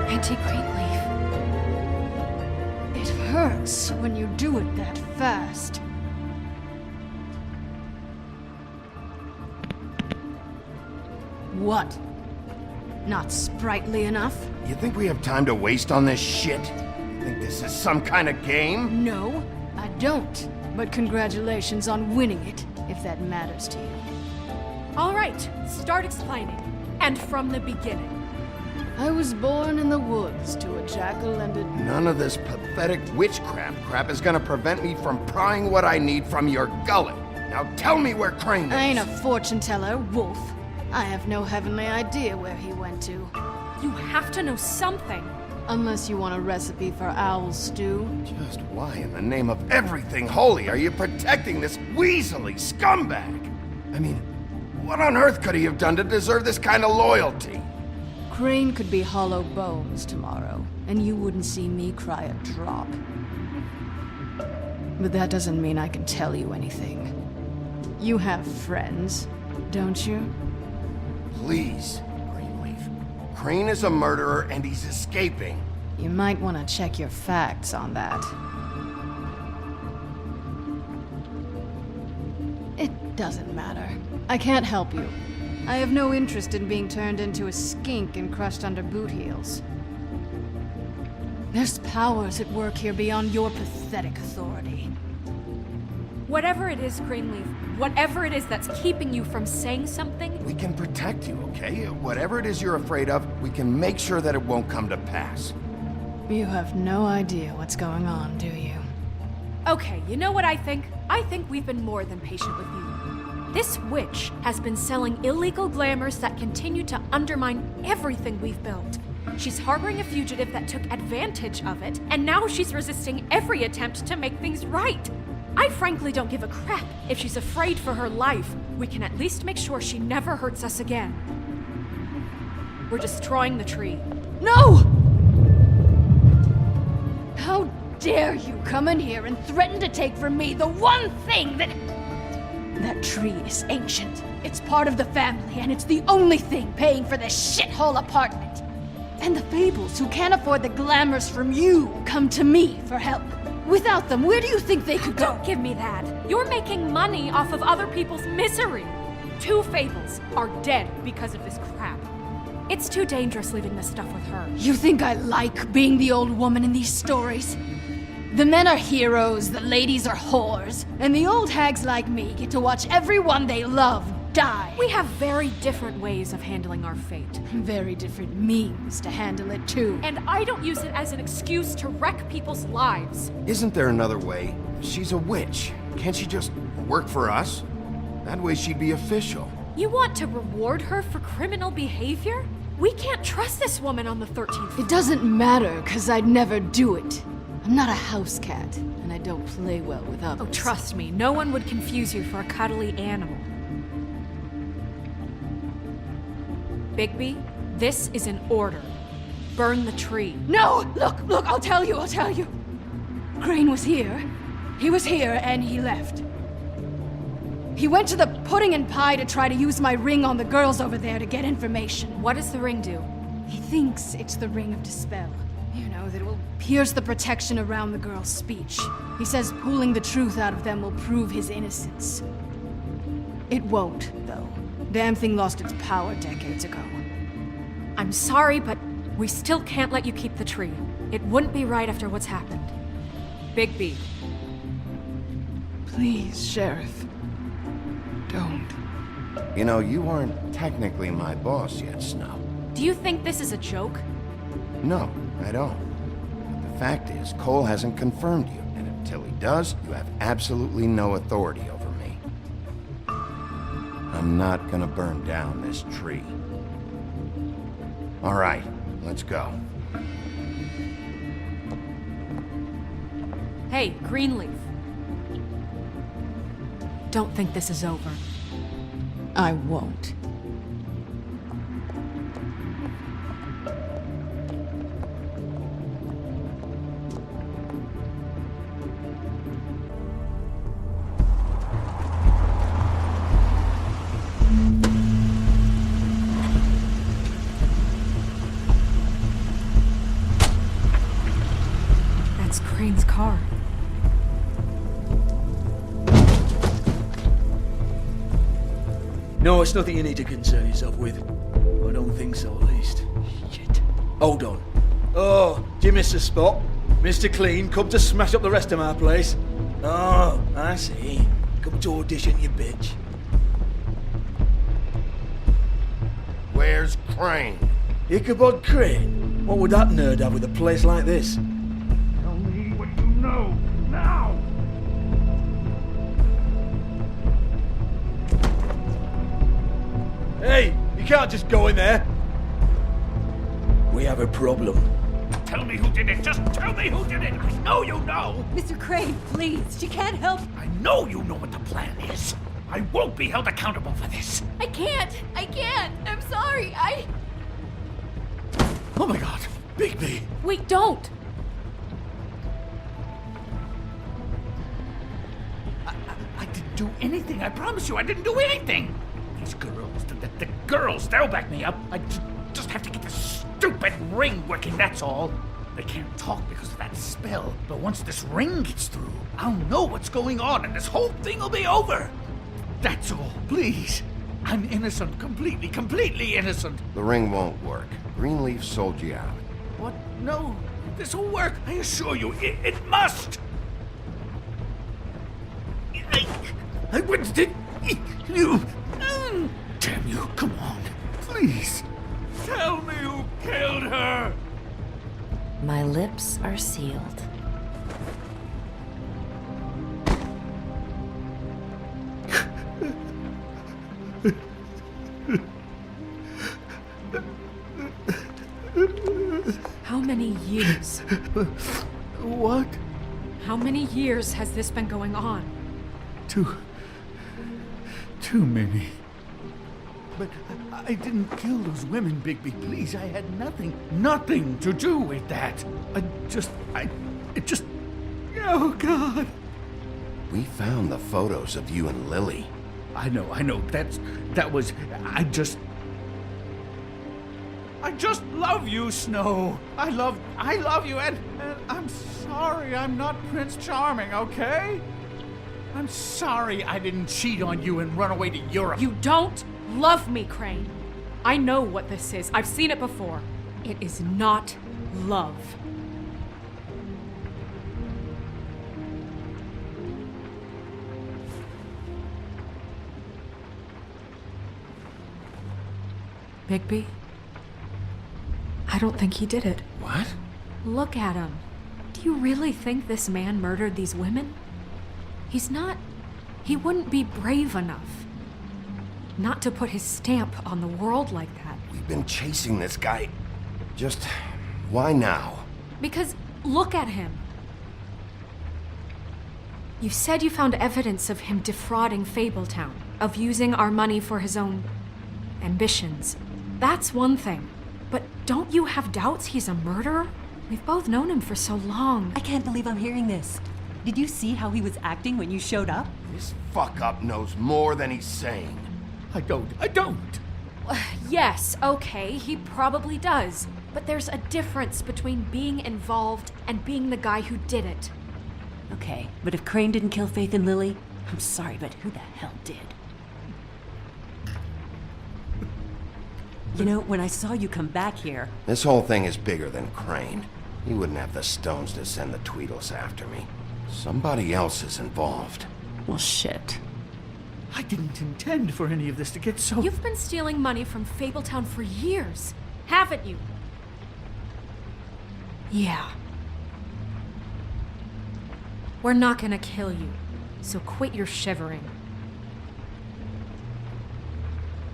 Auntie Greenleaf. It hurts when you do it that fast. What? Not sprightly enough? You think we have time to waste on this shit? Think this is some kind of game? No, I don't. But congratulations on winning it, if that matters to you. All right, start explaining. And from the beginning. I was born in the woods to a jackal and a... None of this pathetic witchcraft crap is gonna prevent me from prying what I need from your gullet. Now tell me where Crane is. I ain't a fortune teller, Wolf. I have no heavenly idea where he went to. You have to know something. Unless you want a recipe for owl stew. Just why in the name of everything holy are you protecting this weaselly scumbag? I mean, what on earth could he have done to deserve this kind of loyalty? Crane could be hollow bones tomorrow, and you wouldn't see me cry a drop. But that doesn't mean I can tell you anything. You have friends, don't you? Please, Greenleaf. Crane is a murderer and he's escaping. You might want to check your facts on that. It doesn't matter. I can't help you. I have no interest in being turned into a skink and crushed under boot heels. There's powers at work here beyond your pathetic authority. Whatever it is, Greenleaf, whatever it is that's keeping you from saying something... We can protect you, okay? Whatever it is you're afraid of, we can make sure that it won't come to pass. You have no idea what's going on, do you? Okay, you know what I think? I think we've been more than patient with you. This witch has been selling illegal glamours that continue to undermine everything we've built. She's harboring a fugitive that took advantage of it, and now she's resisting every attempt to make things right. I frankly don't give a crap if she's afraid for her life. We can at least make sure she never hurts us again. We're destroying the tree. No! How dare you come in here and threaten to take from me the one thing that... That tree is ancient. It's part of the family, and it's the only thing paying for this shithole apartment. And the fables who can't afford the glamours from you come to me for help. Without them, where do you think they could go? Don't give me that. You're making money off of other people's misery. 2 fables are dead because of this crap. It's too dangerous leaving this stuff with her. You think I like being the old woman in these stories? The men are heroes, the ladies are whores, and the old hags like me get to watch everyone they love die. We have very different ways of handling our fate. Very different means to handle it too. And I don't use it as an excuse to wreck people's lives. Isn't there another way? She's a witch. Can't she just work for us? That way she'd be official. You want to reward her for criminal behavior? We can't trust this woman on the 13th floor. It doesn't matter, because I'd never do it. I'm not a house cat, and I don't play well with others. Oh, trust me, no one would confuse you for a cuddly animal. Bigby, this is an order. Burn the tree. No! Look, I'll tell you. Crane was here. He was here, and he left. He went to the pudding and pie to try to use my ring on the girls over there to get information. What does the ring do? He thinks it's the ring of dispel. You know, that it will pierce the protection around the girl's speech. He says pulling the truth out of them will prove his innocence. It won't, though. Damn thing lost its power decades ago. I'm sorry, but we still can't let you keep the tree. It wouldn't be right after what's happened. Bigby. Please, Sheriff. Don't. You know, you aren't technically my boss yet, Snow. Do you think this is a joke? No, I don't. But the fact is, Cole hasn't confirmed you, and until he does, you have absolutely no authority over me. I'm not gonna burn down this tree. All right, let's go. Hey, Greenleaf. Don't think this is over. I won't. That's Crane's car. No, it's nothing you need to concern yourself with. I don't think so, at least. Shit. Hold on. Oh, do you miss the spot? Mr. Clean, come to smash up the rest of my place. Oh, I see. Come to audition, you bitch. Where's Crane? Ichabod Crane? What would that nerd have with a place like this? Tell me what you know, now! Hey, you can't just go in there. We have a problem. Tell me who did it. Just tell me who did it. I know you know. Mr. Crane, please. She can't help. I know you know what the plan is. I won't be held accountable for this. I can't. I'm sorry. Oh my god, Bigby. Wait, don't. I didn't do anything. I promise you, I didn't do anything. These girls, the girls, they'll back me up. I just have to get this stupid ring working, that's all. They can't talk because of that spell, but once this ring gets through, I'll know what's going on and this whole thing will be over. That's all, please. I'm innocent, completely innocent. The ring won't work. Greenleaf sold you out. What? No, This will work, I assure you. It must! I wouldn't... You... Damn you, come on. Please. Tell me who killed her! My lips are sealed. How many years? What? How many years has this been going on? Too many. But I didn't kill those women, Bigby. Please, I had nothing to do with that. It just... Oh, God. We found the photos of you and Lily. I know. That was... I just love you, Snow. I love you, and I'm sorry I'm not Prince Charming, okay? I'm sorry I didn't cheat on you and run away to Europe. You don't love me, Crane. I know what this is. I've seen it before. It is not love. Bigby? I don't think he did it. What? Look at him. Do you really think this man murdered these women? He wouldn't be brave enough. Not to put his stamp on the world like that. We've been chasing this guy. Just... why now? Because look at him. You said you found evidence of him defrauding Fabletown, of using our money for his own ambitions. That's one thing. But don't you have doubts he's a murderer? We've both known him for so long. I can't believe I'm hearing this. Did you see how he was acting when you showed up? This fuck-up knows more than he's saying. I don't. Yes, okay, he probably does. But there's a difference between being involved and being the guy who did it. Okay, but if Crane didn't kill Faith and Lily, I'm sorry, but who the hell did? You know, when I saw you come back here... This whole thing is bigger than Crane. He wouldn't have the stones to send the Tweedles after me. Somebody else is involved. Well, shit. I didn't intend for any of this to get so... You've been stealing money from Fabletown for years, haven't you? Yeah. We're not gonna kill you, so quit your shivering.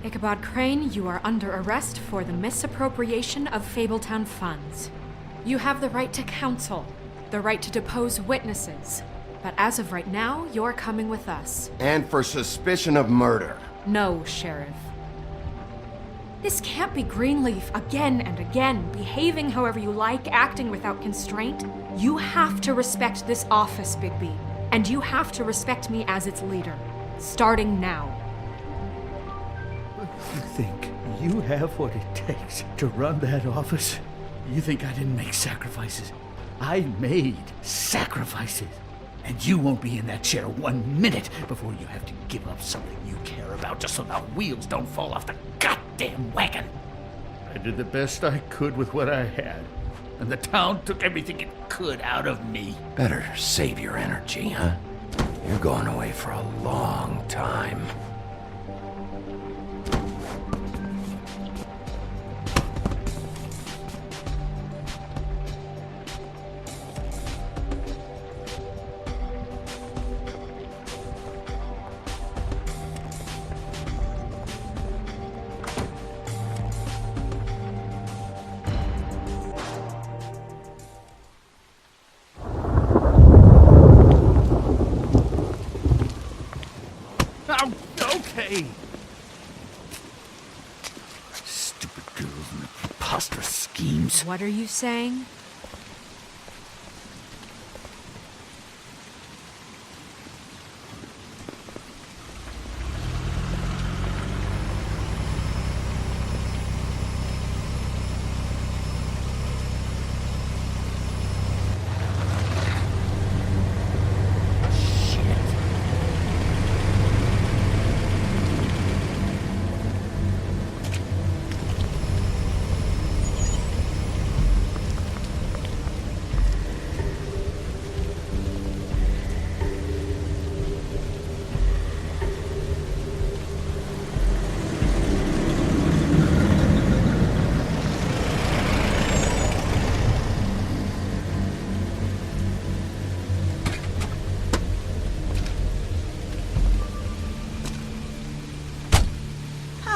Ichabod Crane, you are under arrest for the misappropriation of Fabletown funds. You have the right to counsel, the right to depose witnesses, but as of right now, you're coming with us. And for suspicion of murder. No, Sheriff. This can't be Greenleaf again and again, behaving however you like, acting without constraint. You have to respect this office, Bigby, and you have to respect me as its leader, starting now. You think you have what it takes to run that office? You think I didn't make sacrifices? I made sacrifices. And you won't be in that chair 1 minute before you have to give up something you care about just so the wheels don't fall off the goddamn wagon. I did the best I could with what I had, and the town took everything it could out of me. Better save your energy, huh? You're going away for a long time. Okay. Stupid girls and their preposterous schemes. What are you saying?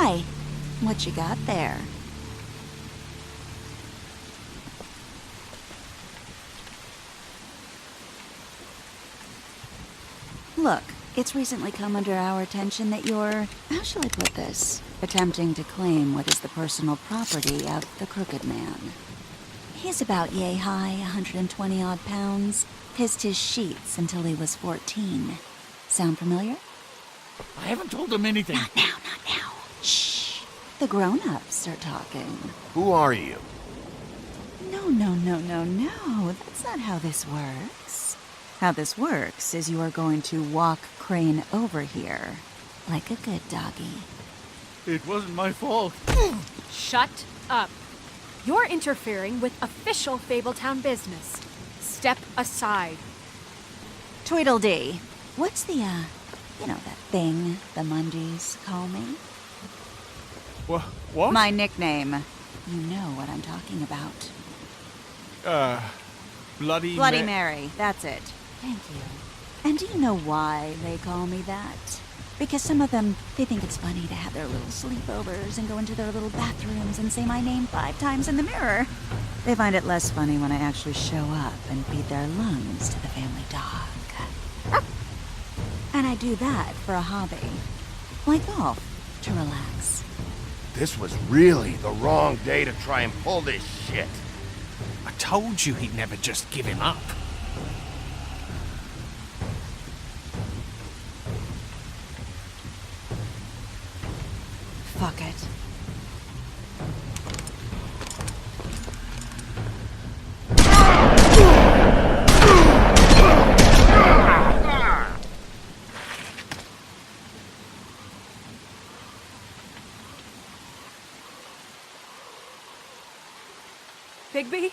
Hi. What you got there? Look, it's recently come under our attention that you're, how shall I put this, attempting to claim what is the personal property of the Crooked Man. He's about yay high, 120 odd pounds, pissed his sheets until he was 14. Sound familiar? I haven't told him anything. Not now, not now. Shh. The grown-ups are talking. Who are you? No. That's not how this works. How this works is you are going to walk Crane over here, like a good doggy. It wasn't my fault. Shut up. You're interfering with official Fabletown business. Step aside. Tweedledee. What's the, you know that thing the Mundies call me? What? My nickname. You know what I'm talking about. Bloody Mary, that's it. Thank you. And do you know why they call me that? Because some of them, they think it's funny to have their little sleepovers and go into their little bathrooms and say my name 5 times in the mirror. They find it less funny when I actually show up and feed their lungs to the family dog. And I do that for a hobby. Like golf, to relax. This was really the wrong day to try and pull this shit. I told you he'd never just give him up. Fuck it. Bigby?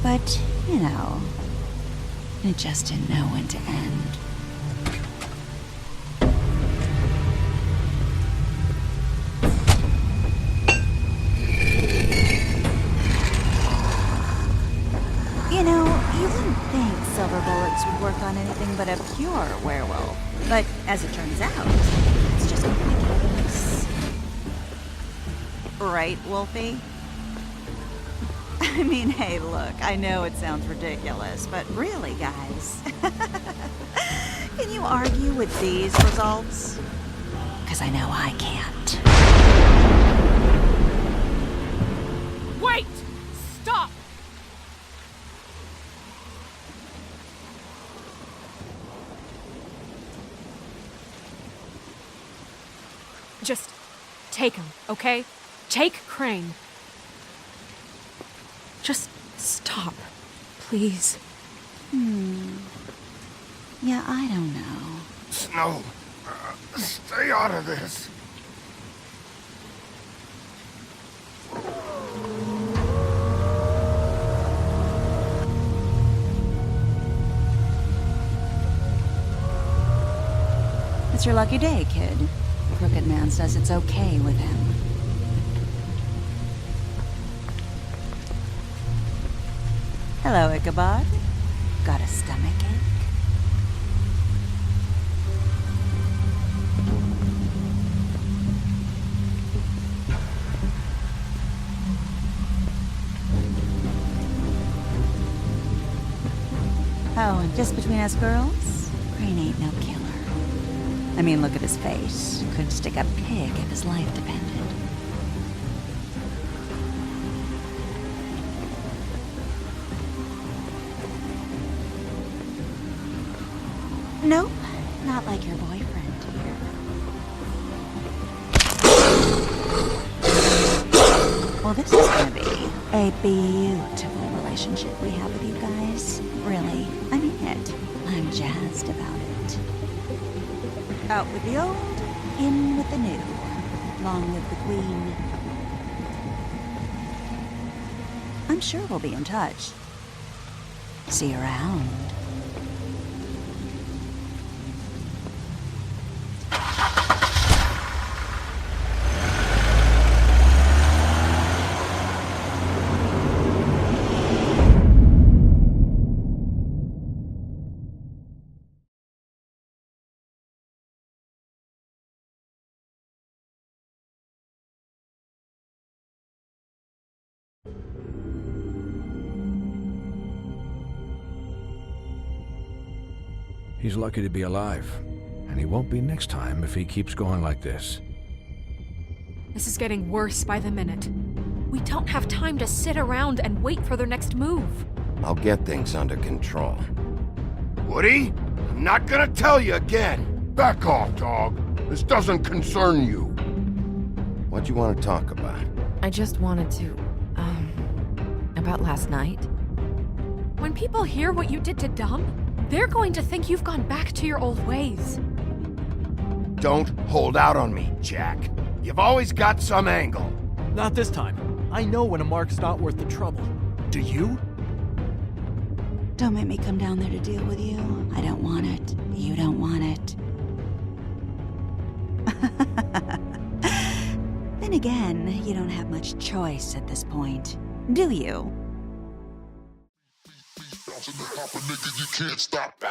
But, you know, it just didn't know when to end. You know, you wouldn't think silver bullets would work on anything but a pure werewolf. But as it turns out, it's just complicated. Right, Wolfie? I mean, hey, look, I know it sounds ridiculous, but really, guys, can you argue with these results? Because I know I can't. Wait! Stop! Just take him, okay? Take Crane. Just stop, please. Yeah, I don't know. Snow, stay out of this. It's your lucky day, kid. Crooked Man says it's okay with him. Hello, Ichabod. Got a stomachache? Oh, and just between us girls, Crane ain't no killer. I mean, look at his face. Could stick a pig if his life depended. Nope, not like your boyfriend here. Well, this is gonna be a beautiful relationship we have with you guys. Really, I mean it. I'm jazzed about it. Out with the old, in with the new. Long live the Queen. I'm sure we'll be in touch. See you around. He's lucky to be alive, and he won't be next time if he keeps going like this. This is getting worse by the minute. We don't have time to sit around and wait for their next move. I'll get things under control. Woody, I'm not gonna tell you again. Back off, dog. This doesn't concern you. What do you want to talk about? I just wanted to, about last night. When people hear what you did to Dom, they're going to think you've gone back to your old ways. Don't hold out on me, Jack. You've always got some angle. Not this time. I know when a mark's not worth the trouble. Do you? Don't make me come down there to deal with you. I don't want it. You don't want it. Then again, you don't have much choice at this point, do you? You can't stop.